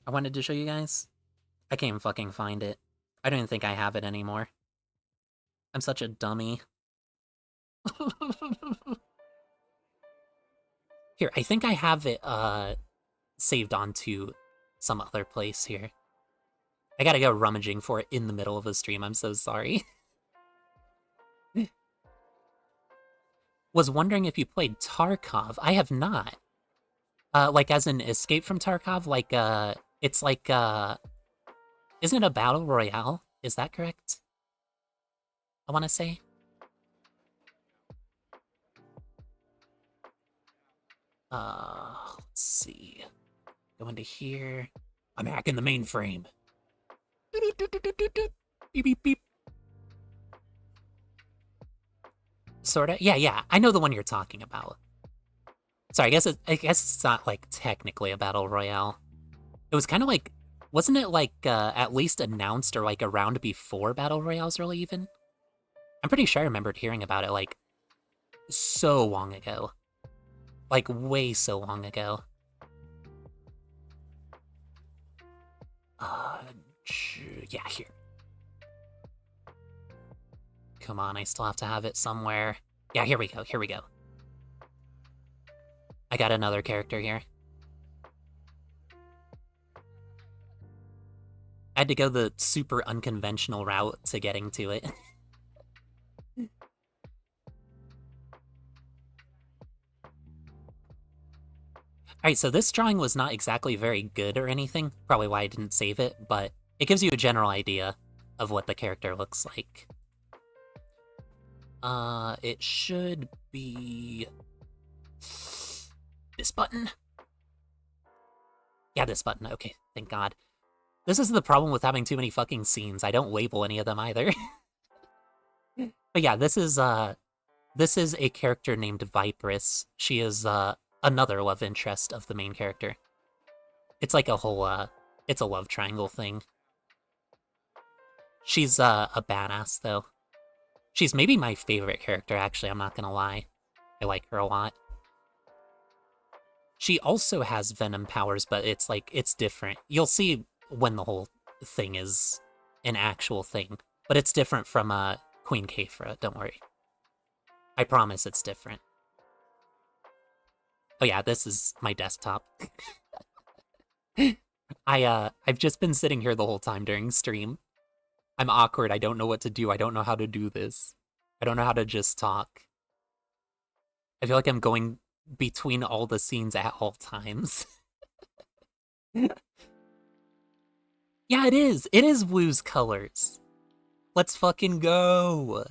I wanted to show you guys. I can't even fucking find it. I don't even think I have it anymore. I'm such a dummy. Here, I think I have it saved onto some other place here. I gotta go rummaging for it in the middle of a stream, I'm so sorry. Was wondering if you played Tarkov. I have not. Like as in Escape from Tarkov? Like, it's like, isn't it a battle royale? Is that correct? I wanna say. Let's see. Go into here. I'm hacking the mainframe. Beep, beep, beep. Sorta? Yeah. I know the one you're talking about. Sorry, I guess it's not, like, technically a battle royale. It was kind of like... Wasn't it, like, at least announced or, like, around before battle royales really even? I'm pretty sure I remembered hearing about it, like, so long ago. Like, way so long ago. Yeah, here. Come on, I still have to have it somewhere. Yeah, here we go. I got another character here. I had to go the super unconventional route to getting to it. Alright, so this drawing was not exactly very good or anything, probably why I didn't save it, but it gives you a general idea of what the character looks like. It should be... this button? Yeah, this button, okay, thank God. This is the problem with having too many fucking scenes, I don't label any of them either. But yeah, this is a character named Viperous. She is, another love interest of the main character. It's like a whole, it's a love triangle thing. She's, a badass, though. She's maybe my favorite character, actually, I'm not gonna lie. I like her a lot. She also has venom powers, but it's, like, it's different. You'll see when the whole thing is an actual thing. But it's different from, Queen Kefra, don't worry. I promise it's different. Oh yeah, this is my desktop. I've just been sitting here the whole time during stream. I'm awkward, I don't know what to do, I don't know how to do this. I don't know how to just talk. I feel like I'm going between all the scenes at all times. Yeah, it is! It is Woo's colors! Let's fucking go!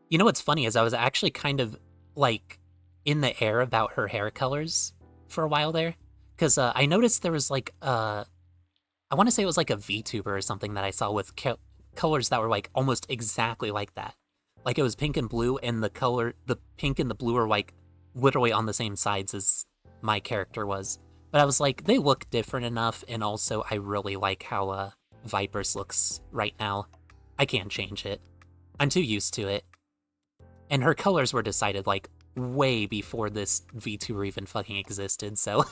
You know what's funny is I was actually kind of, like, in the air about her hair colors for a while there. Because I noticed there was, like, I want to say it was, like, a VTuber or something that I saw with colors that were, like, almost exactly like that. Like, it was pink and blue, and the pink and the blue are, like, literally on the same sides as my character was. But I was like, they look different enough, and also I really like how, Viper's looks right now. I can't change it. I'm too used to it. And her colors were decided, like, way before this VTuber even fucking existed, so...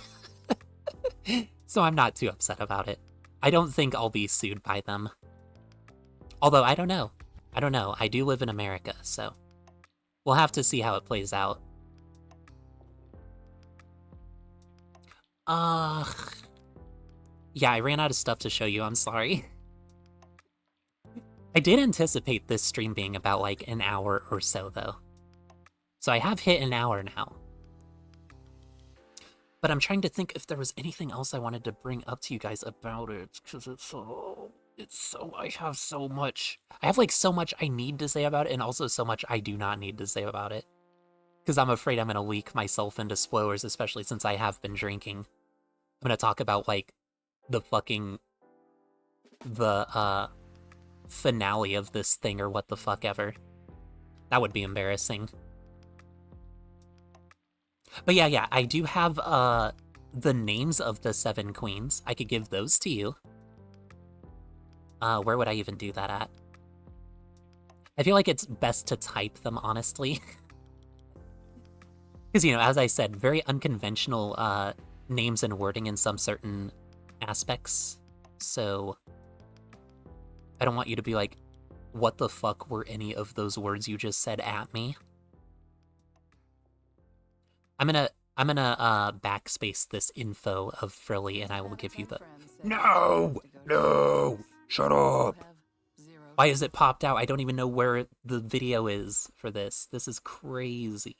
so I'm not too upset about it. I don't think I'll be sued by them. Although, I don't know. I don't know. I do live in America, so... we'll have to see how it plays out. Yeah, I ran out of stuff to show you, I'm sorry. I did anticipate this stream being about, like, an hour or so, though. So I have hit an hour now. But I'm trying to think if there was anything else I wanted to bring up to you guys about it, because I have so much. I have, like, so much I need to say about it, and also so much I do not need to say about it. Because I'm afraid I'm going to leak myself into spoilers, especially since I have been drinking. I'm going to talk about, like, the finale of this thing or what the fuck ever. That would be embarrassing. But yeah, I do have the names of the 7 queens. I could give those to you. Where would I even do that at? I feel like it's best to type them, honestly. Because, you know, as I said, very unconventional names and wording in some certain aspects. So I don't want you to be like, what the fuck were any of those words you just said at me? I'm gonna backspace this info of Frilly, and I will give you the... No! Shut up! Why is it popped out? I don't even know where the video is for this. This is crazy.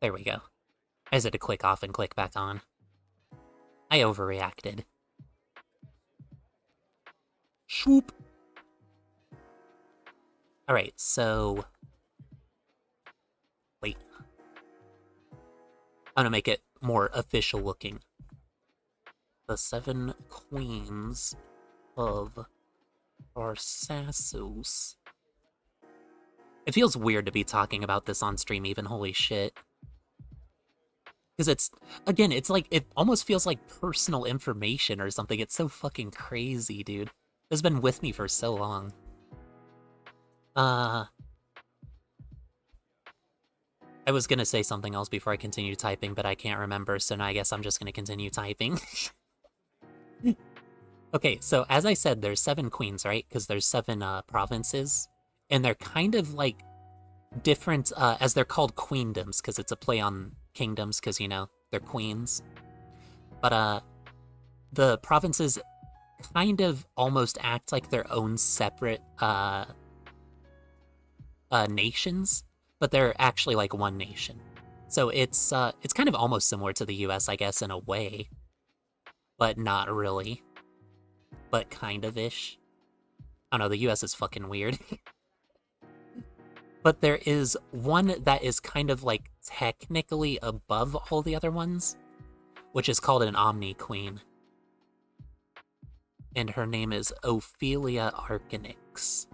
There we go. I just had to click off and click back on. I overreacted. Shoop! Alright, so... wait. I'm gonna make it more official looking. The 7 queens of Arsassos. It feels weird to be talking about this on stream even, holy shit. Because it's, again, it's like, it almost feels like personal information or something. It's so fucking crazy, dude. It's been with me for so long. I was gonna say something else before I continue typing, but I can't remember, so now I guess I'm just gonna continue typing. Okay, so as I said, there's 7 queens, right? Because there's 7 provinces, and they're kind of like different, as they're called queendoms, because it's a play on kingdoms, because, you know, they're queens. But the provinces kind of almost act like their own separate nations, but they're actually like one nation. So it's kind of almost similar to the US, I guess, in a way, but not really. But kind of-ish. I don't know, the US is fucking weird. But there is one that is kind of like technically above all the other ones, which is called an Omni Queen. And her name is Ophelia Arcanix.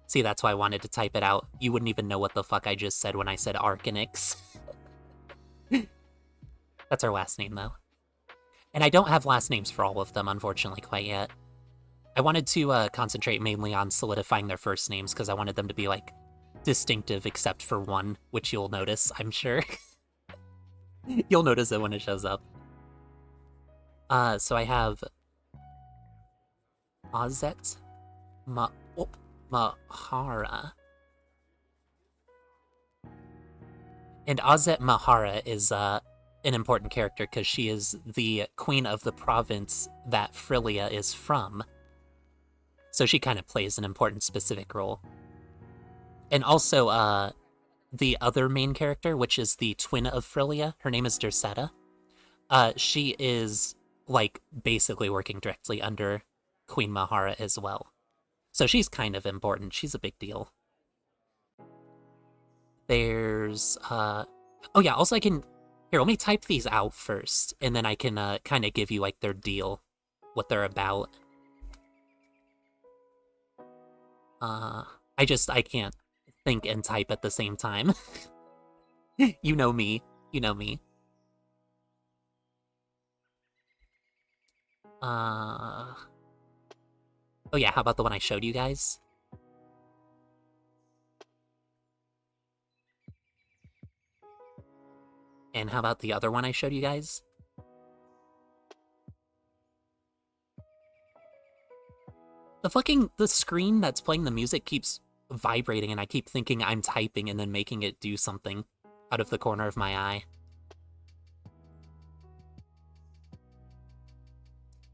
See, that's why I wanted to type it out. You wouldn't even know what the fuck I just said when I said Arcanix. That's her last name, though. And I don't have last names for all of them, unfortunately, quite yet. I wanted to concentrate mainly on solidifying their first names, because I wanted them to be, like, distinctive except for one, which you'll notice, I'm sure. You'll notice it when it shows up. So I have... Ozet Mahara. And Ozet Mahara is an important character because she is the queen of the province that Frilia is from. So she kind of plays an important specific role. And also, the other main character, which is the twin of Frilia, her name is Dersetta. She is, like, basically working directly under Queen Mahara as well. So she's kind of important. She's a big deal. There's, oh yeah, also I can... Here, let me type these out first, and then I can kind of give you, like, their deal, what they're about. I can't think and type at the same time. You know me. You know me. Oh yeah, how about the one I showed you guys? And how about the other one I showed you guys? The screen that's playing the music keeps vibrating and I keep thinking I'm typing and then making it do something out of the corner of my eye.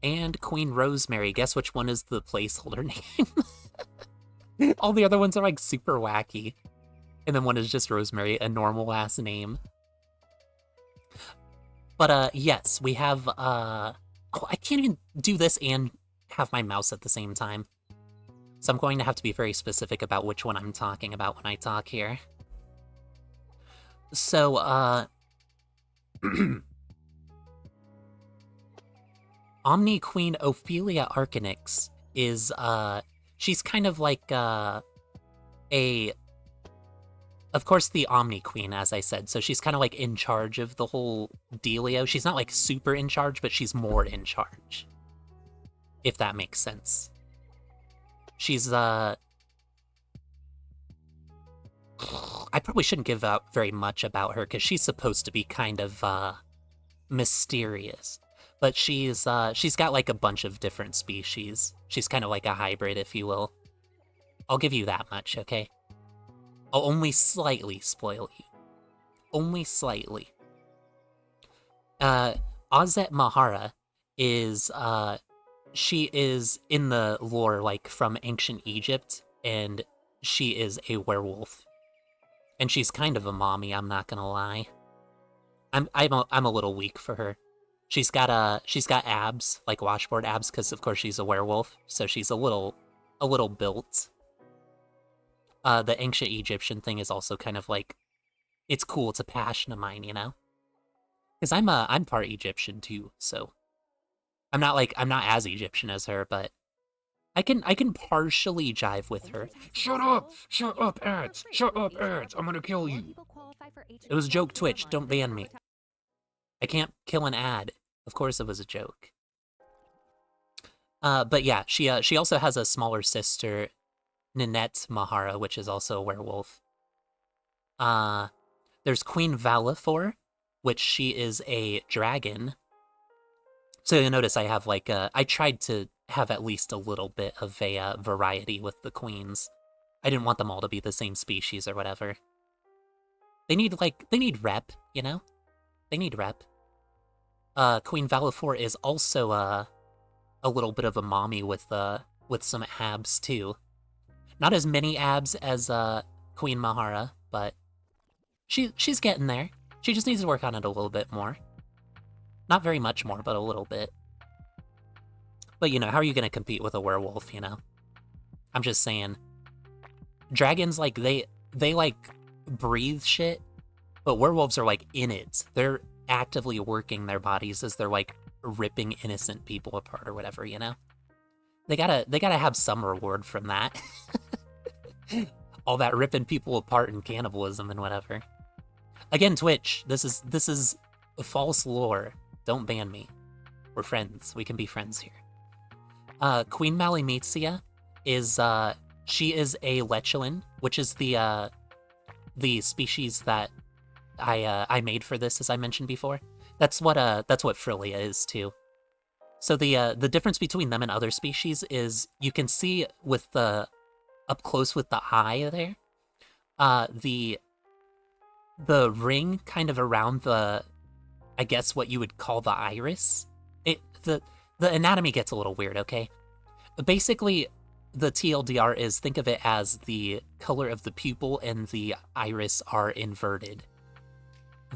And Queen Rosemary, guess which one is the placeholder name? All the other ones are like super wacky. And then one is just Rosemary, a normal last name. But yes, we have oh, I can't even do this and have my mouse at the same time. So I'm going to have to be very specific about which one I'm talking about when I talk here. So, Omni Queen Ophelia Arcanix is, she's kind of like, of course, the Omni Queen, as I said, so she's kind of like in charge of the whole dealio. She's not like super in charge, but she's more in charge, if that makes sense. She's, I probably shouldn't give out very much about her, because she's supposed to be kind of, mysterious. But she's got like a bunch of different species. She's kind of like a hybrid, if you will. I'll give you that much, okay? I'll only slightly spoil you. Only slightly. Ozet Mahara is, she is in the lore, like, from ancient Egypt, and she is a werewolf. And she's kind of a mommy, I'm not gonna lie. I'm a little weak for her. She's got abs, like washboard abs, because of course she's a werewolf, so she's a little built. The ancient Egyptian thing is also kind of like, it's cool, it's a passion of mine, you know? Because I'm part Egyptian too, so I'm not as Egyptian as her, but I can partially jive with her. Shut up! Shut up, ads! Shut up, ads! I'm gonna kill you! It was a joke, Twitch, don't ban me. I can't kill an ad. Of course it was a joke. But yeah, she also has a smaller sister, Ninette Mahara, which is also a werewolf. There's Queen Valifor, which she is a dragon. So you'll notice I have like I tried to have at least a little bit of a variety with the queens. I didn't want them all to be the same species or whatever. They need rep, you know? They need rep. Queen Valifor is also a little bit of a mommy with some abs too. Not as many abs as Queen Mahara, but she's getting there. She just needs to work on it a little bit more. Not very much more, but a little bit. But you know, how are you gonna compete with a werewolf, you know? I'm just saying. Dragons, like, they like breathe shit, but werewolves are like in it. They're actively working their bodies as they're like ripping innocent people apart or whatever, you know? They gotta have some reward from that. All that ripping people apart and cannibalism and whatever. Again, Twitch, this is false lore. Don't ban me. We're friends. We can be friends here. Queen Malimezia is she is a Lechelin, which is the species that I made for this, as I mentioned before. That's what Frilia is too. So the difference between them and other species is you can see with the up close with the eye there, the ring kind of around the, I guess what you would call the iris. The anatomy gets a little weird, okay? Basically, the TLDR is, think of it as the color of the pupil and the iris are inverted.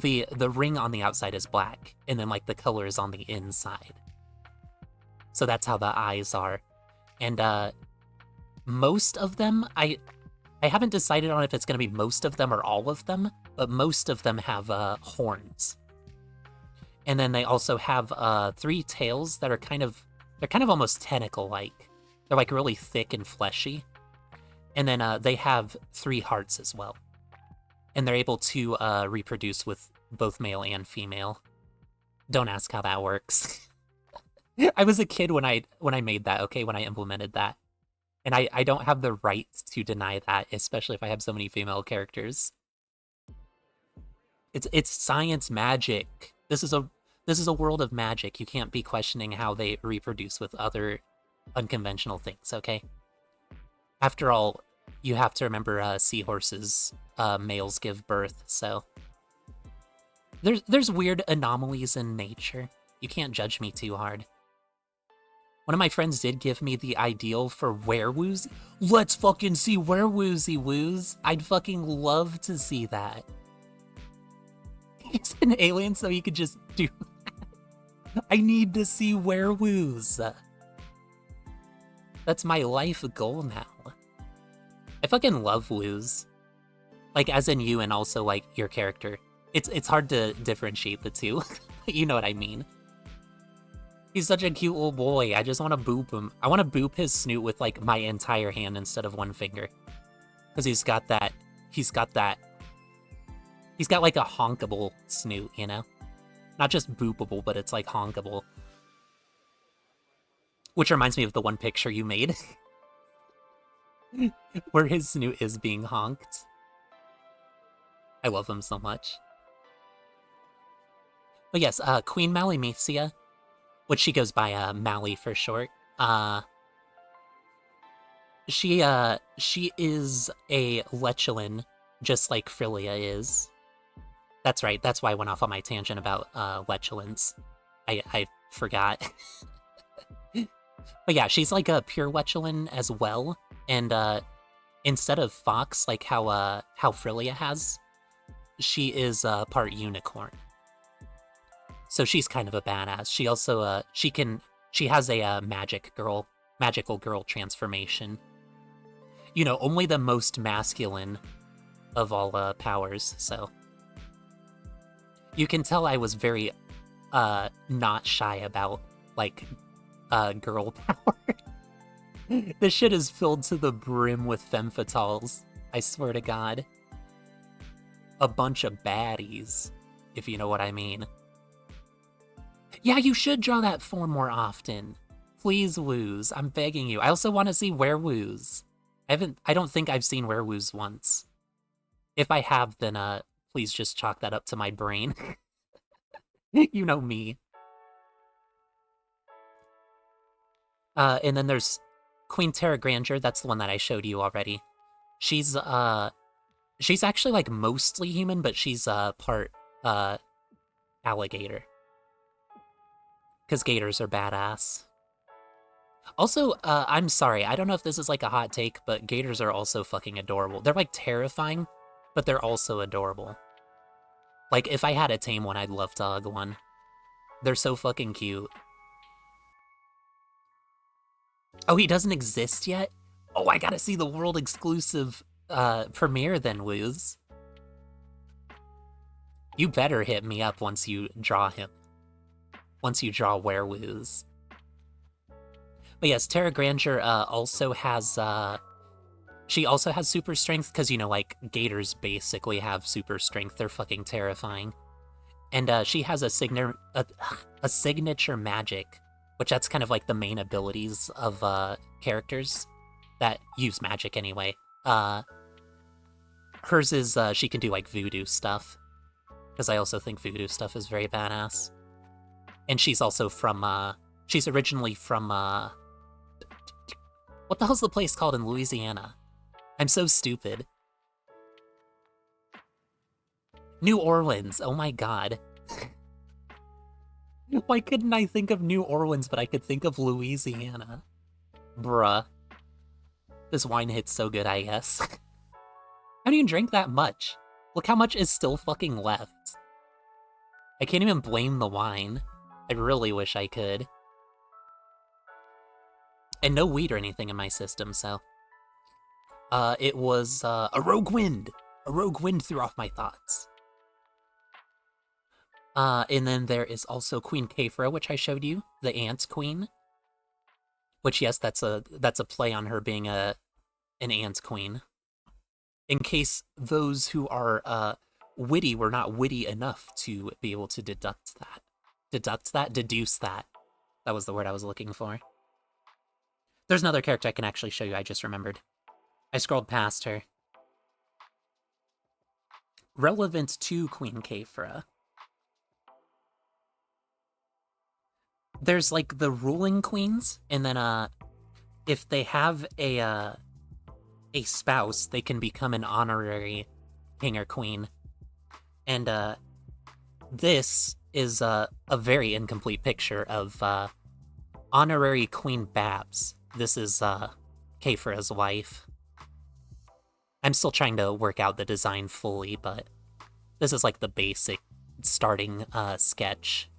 The ring on the outside is black, and then like the color is on the inside. So that's how the eyes are. And most of them, I haven't decided on if it's going to be most of them or all of them, but most of them have horns. And then they also have 3 tails that are kind of almost tentacle-like. They're like really thick and fleshy. And then they have 3 hearts as well. And they're able to reproduce with both male and female. Don't ask how that works. I was a kid when I made that, okay, when I implemented that. And I don't have the right to deny that, especially if I have so many female characters. It's science magic. This is a world of magic. You can't be questioning how they reproduce with other unconventional things, okay? After all, you have to remember seahorses males give birth, so there's weird anomalies in nature. You can't judge me too hard. One of my friends did give me the ideal for werewoozy. Let's fucking see werewoozy woos. I'd fucking love to see that. He's an alien so he could just do that. I need to see werewooz. That's my life goal now. I fucking love woos. Like, as in you and also, like, your character. It's hard to differentiate the two. You know what I mean. He's such a cute little boy. I just want to boop him. I want to boop his snoot with, like, my entire hand instead of one finger. Because he's got, like, a honkable snoot, you know? Not just boopable, but it's, like, honkable. Which reminds me of the one picture you made. Where his snoot is being honked. I love him so much. But yes, Queen Malymecia, which she goes by Mally for short. She is a Lechulin, just like Frilia is. That's right, that's why I went off on my tangent about Lechulins. I forgot. But yeah, she's like a pure Lechulin as well, and instead of fox, like how Frilia has, she is part unicorn. So she's kind of a badass. She also she has a magical girl transformation. You know, only the most masculine of all powers. So you can tell I was very not shy about like girl power. This shit is filled to the brim with femme fatales. I swear to God. A bunch of baddies, if you know what I mean. Yeah, you should draw that form more often. Please, woos. I'm begging you. I also want to see werewooz. I don't think I've seen werewooz once. If I have, then please just chalk that up to my brain. You know me. And then there's Queen Terra Grandeur. That's the one that I showed you already. She's actually like mostly human, but she's part alligator. Because gators are badass. Also, I'm sorry, I don't know if this is like a hot take, but gators are also fucking adorable. They're like terrifying, but they're also adorable. Like, if I had a tame one, I'd love to hug one. They're so fucking cute. Oh, he doesn't exist yet? Oh, I gotta see the world exclusive premiere then, Woos. You better hit me up once you draw him. Once you draw werewooz. But yes, Terra Grandeur also has she also has super strength, because, you know, like, gators basically have super strength. They're fucking terrifying. And she has a signature magic, which that's kind of like the main abilities of characters that use magic anyway. Hers is she can do like voodoo stuff, because I also think voodoo stuff is very badass. And she's also from she's originally from what the hell's the place called in Louisiana? I'm so stupid. New Orleans, oh my god. Why couldn't I think of New Orleans, but I could think of Louisiana? Bruh. This wine hits so good, I guess. I don't even drink that much. Look how much is still fucking left. I can't even blame the wine. I really wish I could. And no weed or anything in my system, so... it was, a rogue wind! A rogue wind threw off my thoughts. And then there is also Queen Kefra, which I showed you, the Ant Queen. Which, yes, that's a play on her being an Ant Queen. In case those who are witty were not witty enough to be able to deduce that. That was the word I was looking for. There's another character I can actually show you, I just remembered. I scrolled past her. Relevant to Queen Kefra. There's like the ruling queens, and then if they have a spouse, they can become an honorary king or queen. And this is a very incomplete picture of honorary Queen Babs. This is Kefra's wife. I'm still trying to work out the design fully, but this is like the basic starting sketch.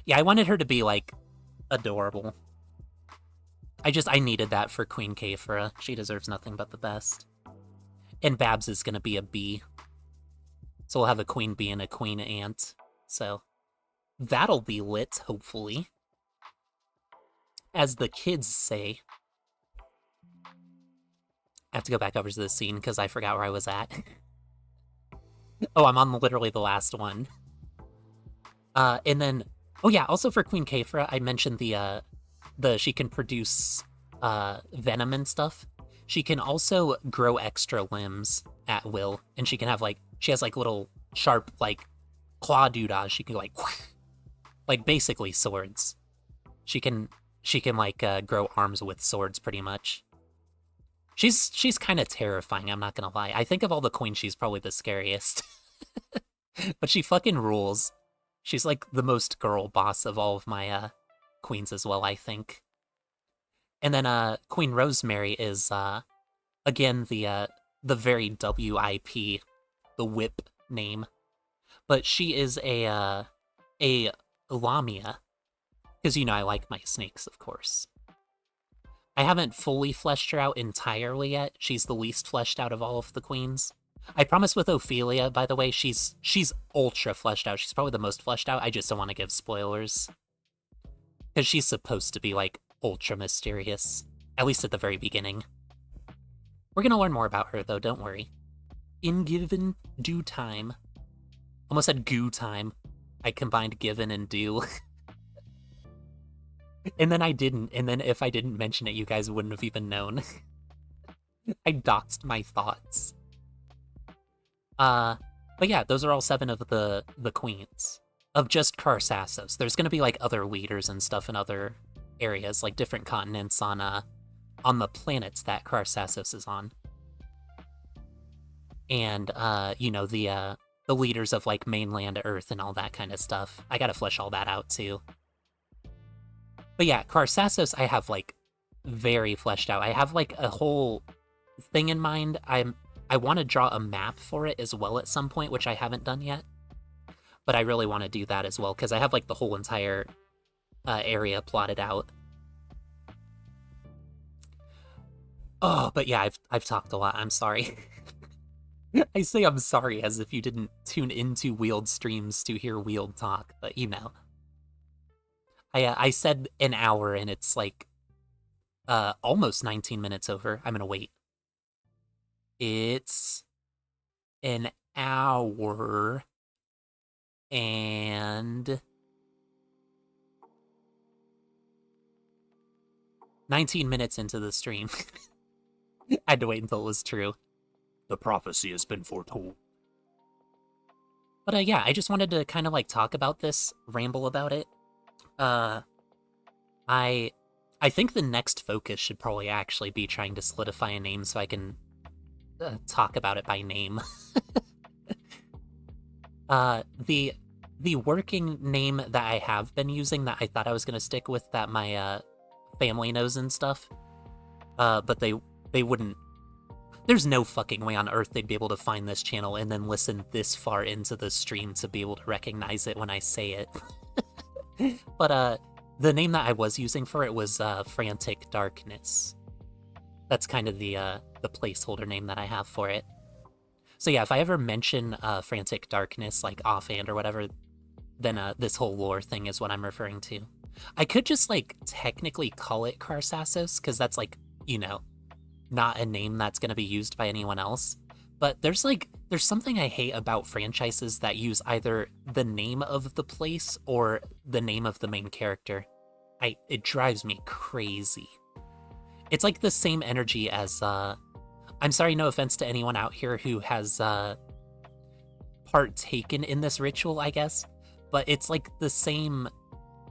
Yeah, I wanted her to be like adorable. I needed that for Queen Kefra. She deserves nothing but the best. And Babs is gonna be a bee. So we'll have a queen bee and a queen ant. So that'll be lit, hopefully. As the kids say. I have to go back over to the scene because I forgot where I was at. Oh, I'm on literally the last one. And then, oh yeah, also for Queen Kefra, I mentioned the she can produce venom and stuff. She can also grow extra limbs at will, and she can have like, she has like little sharp like claw doodads. She can like basically swords. She can like grow arms with swords pretty much. She's kind of terrifying, I'm not gonna lie. I think of all the queens, she's probably the scariest. But she fucking rules. She's like the most girl boss of all of my queens as well, I think. And then Queen Rosemary is again the very WIP, the whip name. But she is a Lamia. Because you know I like my snakes, of course. I haven't fully fleshed her out entirely yet. She's the least fleshed out of all of the queens. I promise with Ophelia, by the way, she's ultra fleshed out. She's probably the most fleshed out. I just don't want to give spoilers. Because she's supposed to be, like, ultra mysterious. At least at the very beginning. We're gonna learn more about her, though, don't worry. In given due time. Almost said goo time. I combined given and due. And then I didn't, and then if I didn't mention it, you guys wouldn't have even known. I doxed my thoughts. But yeah, those are all 7 of the queens. Of just Karsassos. There's gonna be, like, other leaders and stuff in other areas, like different continents on the planets that Karsassos is on. And, you know, the leaders of, like, mainland Earth and all that kind of stuff. I gotta flesh all that out, too. But yeah, Karsassos I have, like, very fleshed out. I have, like, a whole thing in mind. I want to draw a map for it as well at some point, which I haven't done yet. But I really want to do that as well, because I have, like, the whole entire area plotted out. Oh, but yeah, I've talked a lot. I'm sorry. I say I'm sorry as if you didn't tune into Wield streams to hear Wield talk, but you know. I said an hour and it's like almost 19 minutes over. I'm gonna wait. It's an hour and 19 minutes into the stream. I had to wait until it was true. The prophecy has been foretold. But yeah, I just wanted to kind of like talk about this, ramble about it. I think the next focus should probably actually be trying to solidify a name so I can talk about it by name. The working name that I have been using that I thought I was gonna stick with that my family knows and stuff, but they wouldn't. There's no fucking way on earth they'd be able to find this channel and then listen this far into the stream to be able to recognize it when I say it. But the name that I was using for it was Frantic Darkness. That's kind of the placeholder name that I have for it. So yeah, if I ever mention Frantic Darkness, like offhand or whatever, then this whole lore thing is what I'm referring to. I could just like technically call it Karsassos, because that's like, you know, not a name that's going to be used by anyone else. But there's like there's something I hate about franchises that use either the name of the place or the name of the main character. It drives me crazy. It's like the same energy as I'm sorry, no offense to anyone out here who has partaken in this ritual, I guess, but it's like the same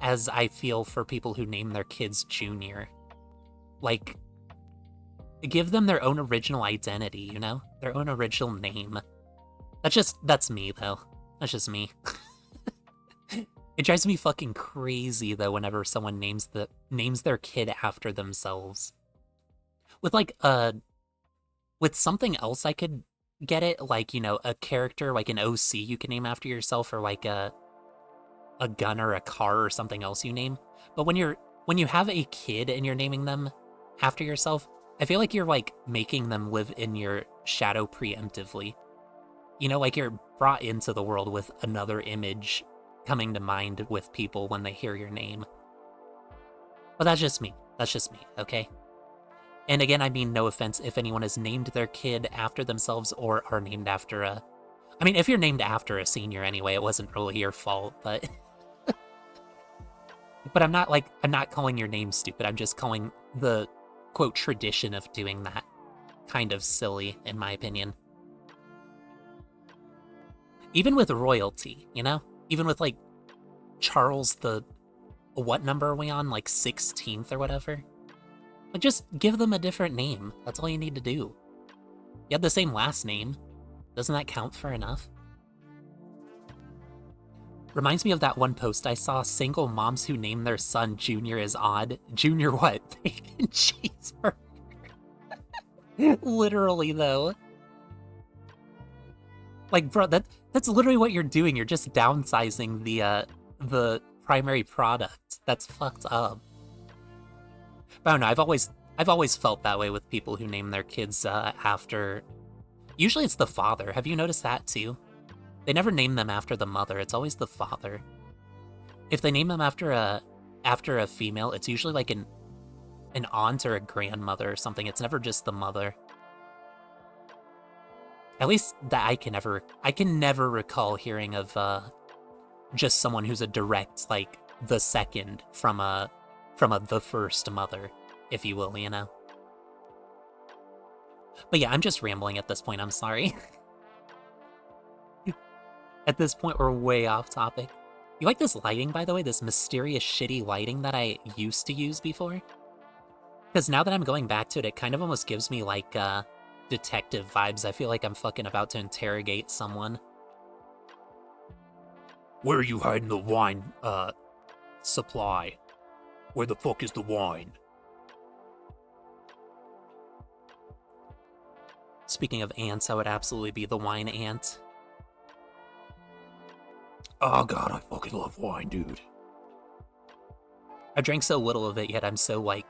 as I feel for people who name their kids Junior. Like, give them their own original identity, you know? Their own original name. That's me, though. That's just me. It drives me fucking crazy, though, whenever someone names their kid after themselves. With, like, with something else I could get it, like, you know, a character, like an OC you can name after yourself, or like a gun or a car or something else you name. But when you have a kid and you're naming them after yourself, I feel like you're, like, making them live in your shadow preemptively. You know, like you're brought into the world with another image coming to mind with people when they hear your name. But that's just me. That's just me, okay? And again, I mean no offense if anyone has named their kid after themselves or are named after a... I mean, if you're named after a senior anyway, it wasn't really your fault, but... But I'm not calling your name stupid. I'm just calling the, quote, tradition of doing that kind of silly, in my opinion. Even with royalty, you know? Even with, like, Charles the... What number are we on? Like, 16th or whatever? Like, just give them a different name. That's all you need to do. You have the same last name. Doesn't that count for enough? Reminds me of that one post I saw, single moms who name their son Junior is odd. Junior what? Bacon cheeseburger. Literally, though. Like, bro, that's literally what you're doing. You're just downsizing the primary product. That's fucked up. But I don't know, I've always felt that way with people who name their kids after... Usually it's the father. Have you noticed that too? They never name them after the mother. It's always the father. If they name them after a female, it's usually like an aunt or a grandmother or something. It's never just the mother. At least that I can never recall hearing of just someone who's a direct, like, the second from the first mother, if you will, you know? But yeah, I'm just rambling at this point, I'm sorry. At this point, we're way off topic. You like this lighting, by the way? This mysterious, shitty lighting that I used to use before? Because now that I'm going back to it, it kind of almost gives me, like, detective vibes. I feel like I'm fucking about to interrogate someone. Where are you hiding the wine, supply? Where the fuck is the wine? Speaking of ants, I would absolutely be the wine ant. Oh god, I fucking love wine, dude. I drank so little of it, yet I'm so, like...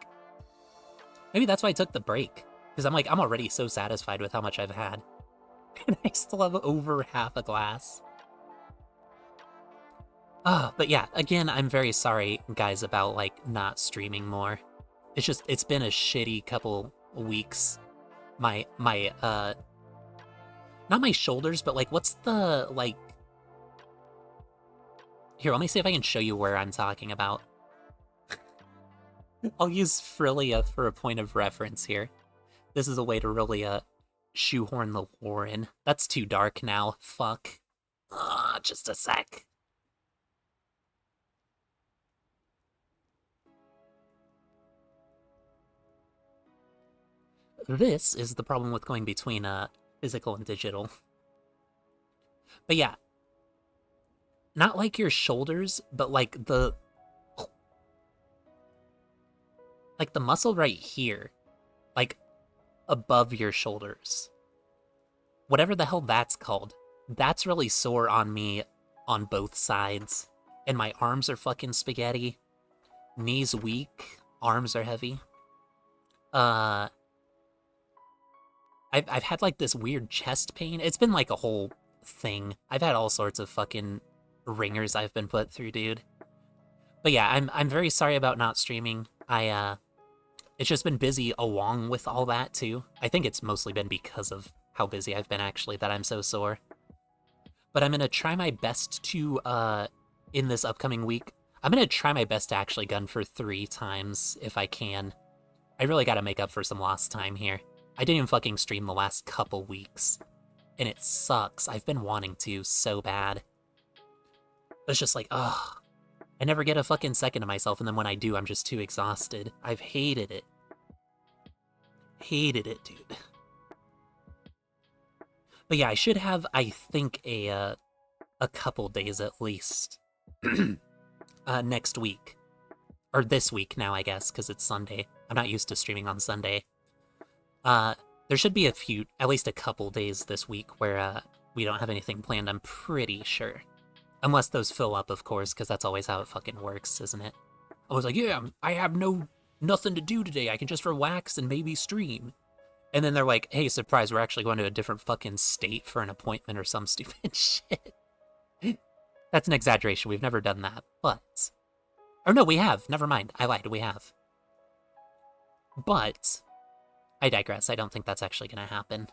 Maybe that's why I took the break. Because I'm already so satisfied with how much I've had. And I still have over half a glass. But yeah, again, I'm very sorry, guys, about, like, not streaming more. It's been a shitty couple weeks. Not my shoulders, but, like, what's the, like... Here, let me see if I can show you where I'm talking about. I'll use Frillia for a point of reference here. This is a way to really, shoehorn the lore in. That's too dark now. Fuck. Just a sec. This is the problem with going between, physical and digital. But yeah. Not like your shoulders, but like the muscle right here. Like, above your shoulders. Whatever the hell that's called. That's really sore on me on both sides. And my arms are fucking spaghetti. Knees weak. Arms are heavy. I've had, like, this weird chest pain. It's been, like, a whole thing. I've had all sorts of fucking ringers I've been put through, dude. But yeah, I'm very sorry about not streaming. It's just been busy along with all that, too. I think it's mostly been because of how busy I've been actually that I'm so sore. But I'm gonna try my best to, in this upcoming week, I'm gonna try my best to actually gun for 3 times if I can. I really gotta make up for some lost time here. I didn't even fucking stream the last couple weeks, and it sucks. I've been wanting to so bad. But it's just like, ugh. I never get a fucking second to myself, and then when I do, I'm just too exhausted. I've hated it. Hated it, dude. But yeah, I should have, I think, a couple days at least next week. Or this week now, I guess, because it's Sunday. I'm not used to streaming on Sunday. There should be at least a couple days this week where we don't have anything planned, I'm pretty sure. Unless those fill up, of course, because that's always how it fucking works, isn't it? I was like, yeah, I have nothing to do today. I can just relax and maybe stream. And then they're like, hey, surprise, we're actually going to a different fucking state for an appointment or some stupid shit. That's an exaggeration. We've never done that, but... Or no, we have. Never mind. I lied. We have. But... I digress. I don't think that's actually going to happen.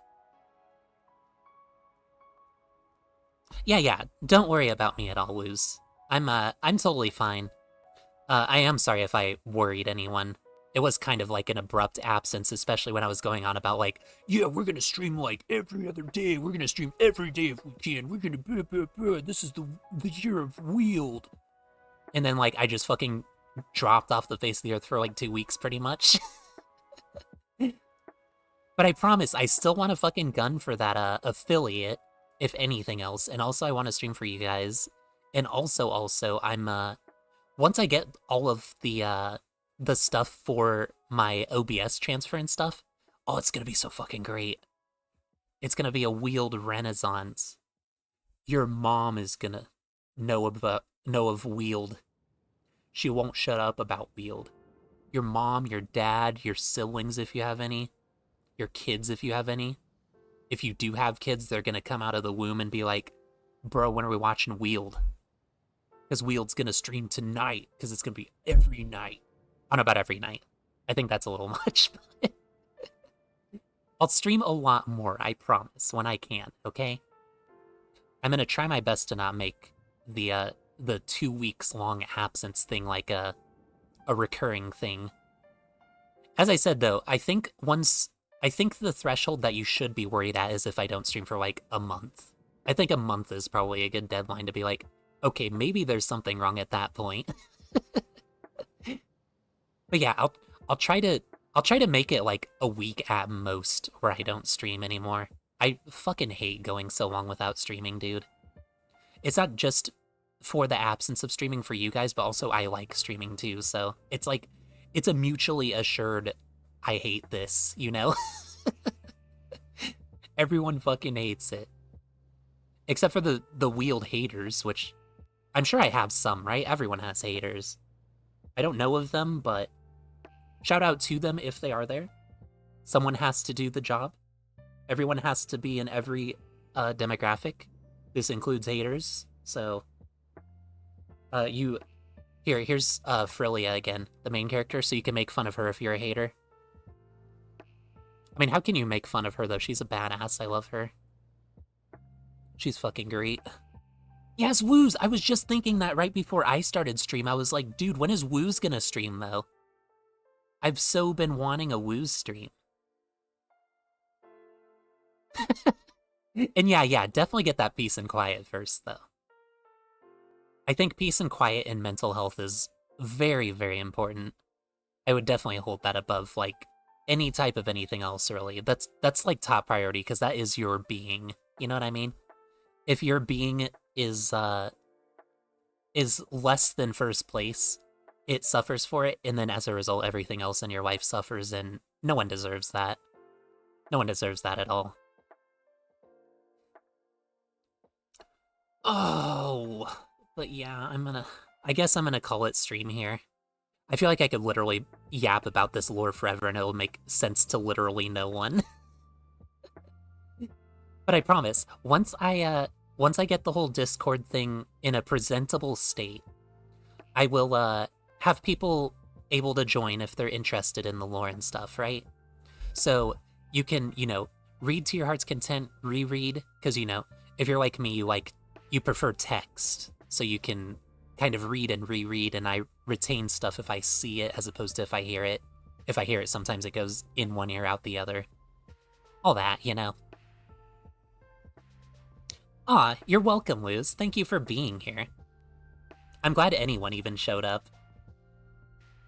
Yeah. Don't worry about me at all, Luz. I'm totally fine. I am sorry if I worried anyone. It was kind of like an abrupt absence, especially when I was going on about like, yeah, we're gonna stream like every other day. We're gonna stream every day if we can. We're gonna this is the year of Wield. And then like I just fucking dropped off the face of the earth for like 2 weeks pretty much. But I promise I still want to fucking gun for that affiliate, if anything else. And also I want to stream for you guys. And also I'm once I get all of the stuff for my OBS transfer and stuff, oh, it's gonna be so fucking great. It's gonna be a Wield renaissance. Your mom is gonna know of Wield. She won't shut up about Wield. Your mom, your dad, your siblings if you have any, your kids if you have any. If you do have kids, they're gonna come out of the womb and be like, bro, when are we watching Wield? Because Wield's gonna stream tonight, because it's gonna be every night. I don't know about every night. I think that's a little much, but I'll stream a lot more, I promise, when I can, okay? I'm gonna try my best to not make the 2 weeks long absence thing like a recurring thing. As I said though, I think the threshold that you should be worried at is if I don't stream for like a month. I think a month is probably a good deadline to be like, okay, maybe there's something wrong at that point. But yeah, I'll try to make it like a week at most where I don't stream anymore. I fucking hate going so long without streaming, dude. It's not just for the absence of streaming for you guys, but also I like streaming too, so it's like, it's a mutually assured, I hate this, you know? Everyone fucking hates it. Except for the Wield haters, which I'm sure I have some, right? Everyone has haters. I don't know of them, but shout out to them if they are there. Someone has to do the job. Everyone has to be in every demographic. This includes haters, so here's Frillia again, the main character, so you can make fun of her if you're a hater. I mean, how can you make fun of her though? She's a badass. I love her. She's fucking great. Yes, Wooz! I was just thinking that right before I started stream. I was like, dude, when is Wooz gonna stream, though? I've so been wanting a Wooz stream. And yeah, definitely get that peace and quiet first, though. I think peace and quiet and mental health is very, very important. I would definitely hold that above, like, any type of anything else, really. That's like, top priority, because that is your being. You know what I mean? If your being is less than first place, it suffers for it, and then as a result, everything else in your life suffers, and no one deserves that. No one deserves that at all. Oh, but yeah, I guess I'm gonna call it stream here. I feel like I could literally yap about this lore forever and it'll make sense to literally no one. But I promise, once I get the whole Discord thing in a presentable state, I will have people able to join if they're interested in the lore and stuff, right? So you can, read to your heart's content, reread, because you know, if you're like me, you prefer text, so you can kind of read and reread, and I retain stuff if I see it as opposed to if I hear it. If I hear it, sometimes it goes in one ear, out the other. All that, you know. Ah, you're welcome, Luz. Thank you for being here. I'm glad anyone even showed up.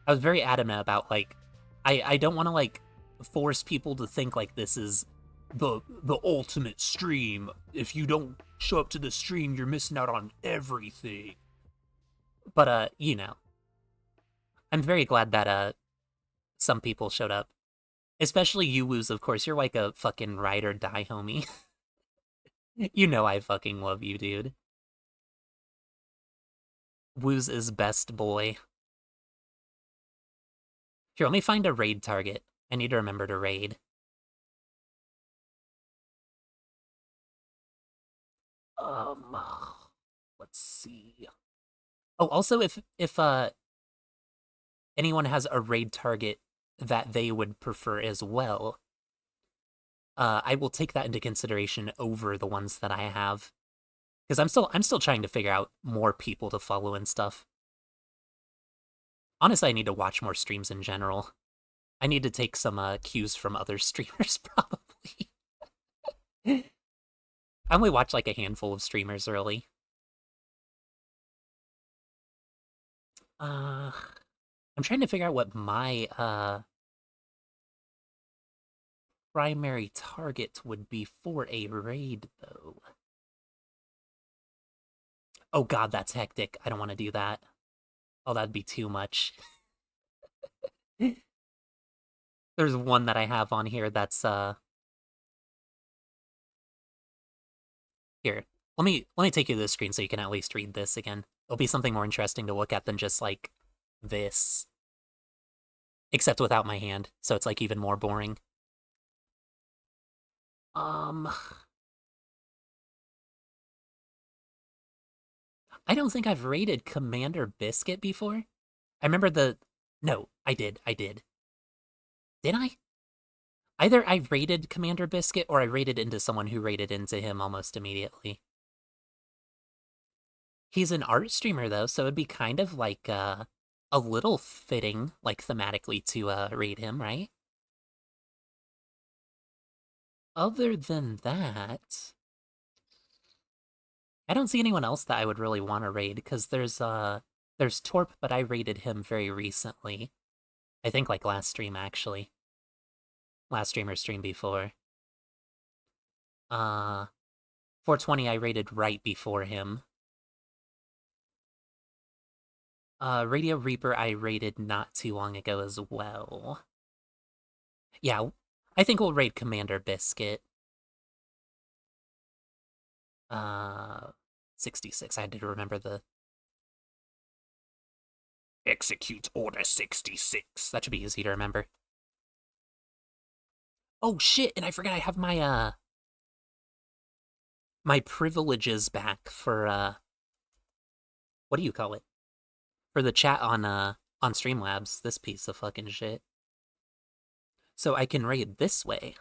I was very adamant about, like, I don't want to, like, force people to think, like, this is The ultimate stream. If you don't show up to the stream, you're missing out on everything. But, you know. I'm very glad that, some people showed up. Especially you, Luz, of course. You're like a fucking ride or die homie. You know I fucking love you, dude. Woo's is best boy. Here, let me find a raid target. I need to remember to raid. Um, let's see. Oh, also, if anyone has a raid target that they would prefer as well, I will take that into consideration over the ones that I have, because I'm still trying to figure out more people to follow and stuff. Honestly, I need to watch more streams in general. I need to take some cues from other streamers, probably. I only watch like a handful of streamers, really. I'm trying to figure out what my primary target would be for a raid, though. Oh god, that's hectic. I don't want to do that. Oh, that'd be too much. There's one that I have on here that's here. Let me take you to the screen so you can at least read this again. It'll be something more interesting to look at than just like this. Except without my hand, so it's like even more boring. I don't think I've rated Commander Biscuit before. I remember the no, I did. Did I? Either I rated Commander Biscuit or I rated into someone who rated into him almost immediately. He's an art streamer though, so it'd be kind of like a little fitting, like thematically, to raid him, right? Other than that, I don't see anyone else that I would really want to raid, because there's Torp, but I raided him very recently. I think like last stream, actually. Last stream or stream before. 420 I rated right before him. Radio Reaper I rated not too long ago as well. Yeah, I think we'll raid Commander Biscuit. 66. I had to remember the Execute Order 66. that should be easy to remember. Oh shit, and I forgot I have my my privileges back for what do you call it? For the chat on Streamlabs, this piece of fucking shit. So I can raid this way.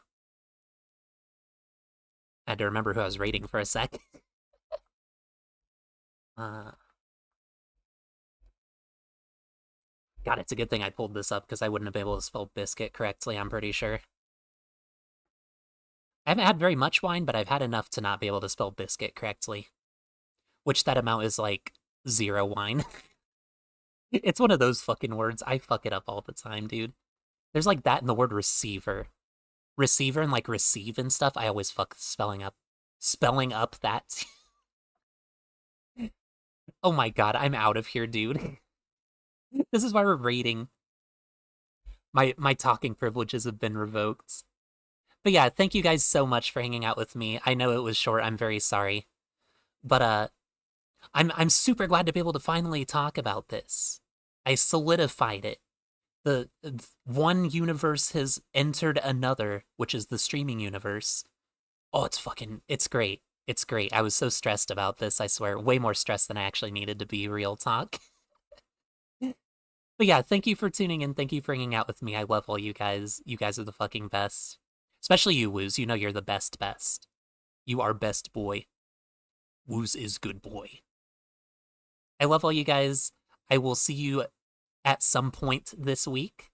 I had to remember who I was raiding for a sec. God, it's a good thing I pulled this up because I wouldn't have been able to spell biscuit correctly, I'm pretty sure. I haven't had very much wine, but I've had enough to not be able to spell biscuit correctly. Which that amount is like 0 wine. It's one of those fucking words. I fuck it up all the time, dude. There's like that in the word receiver. Receiver and like receive and stuff, I always fuck spelling up. Spelling up that. Oh my god, I'm out of here, dude. This is why we're raiding. My talking privileges have been revoked. But yeah, thank you guys so much for hanging out with me. I know it was short, I'm very sorry. But I'm super glad to be able to finally talk about this. I solidified it. The one universe has entered another, which is the streaming universe. Oh, it's great. It's great. I was so stressed about this, I swear. Way more stressed than I actually needed to be, real talk. But yeah, thank you for tuning in. Thank you for hanging out with me. I love all you guys. You guys are the fucking best. Especially you, Woos. You know you're the best. You are best boy. Woos is good boy. I love all you guys. I will see you at some point this week.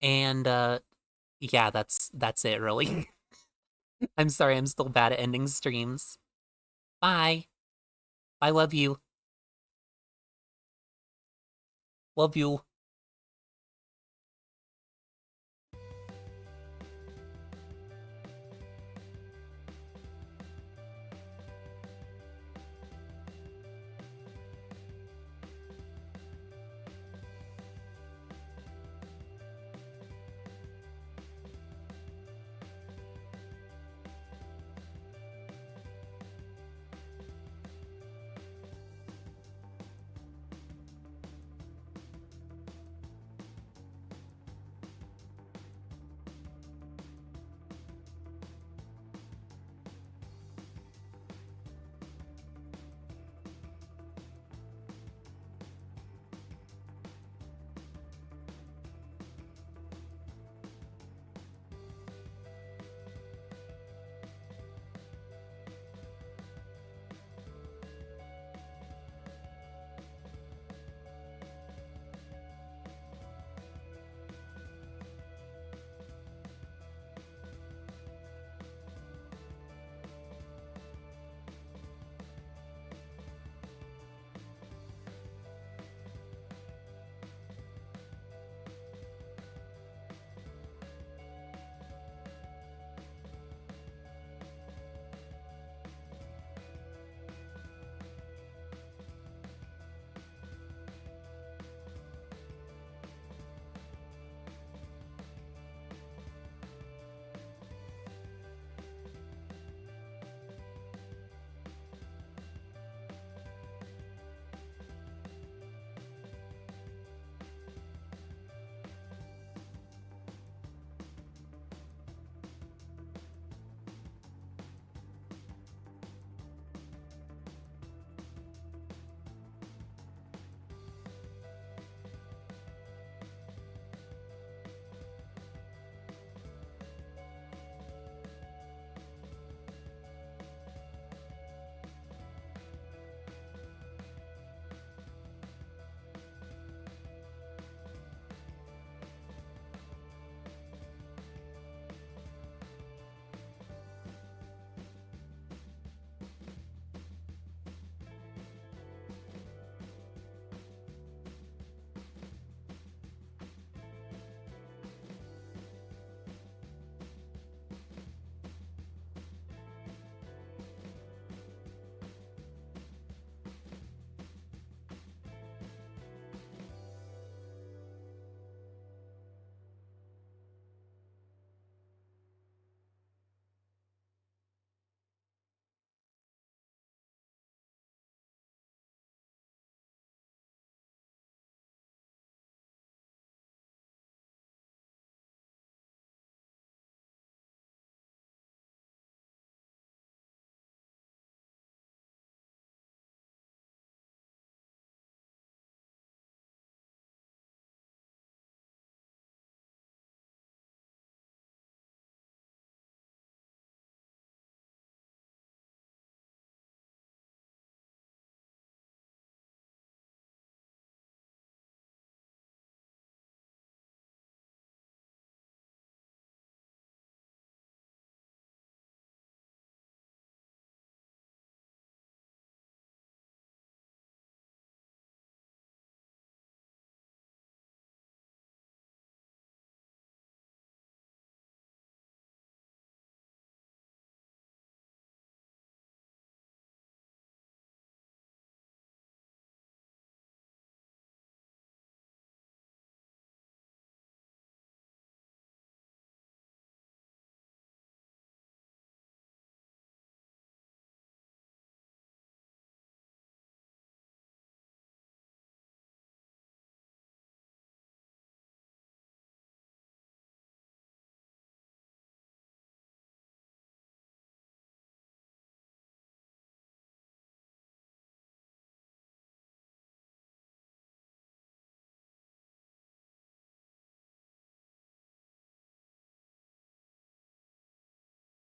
And yeah, that's it really. I'm sorry, I'm still bad at ending streams. Bye. I love you. Love you.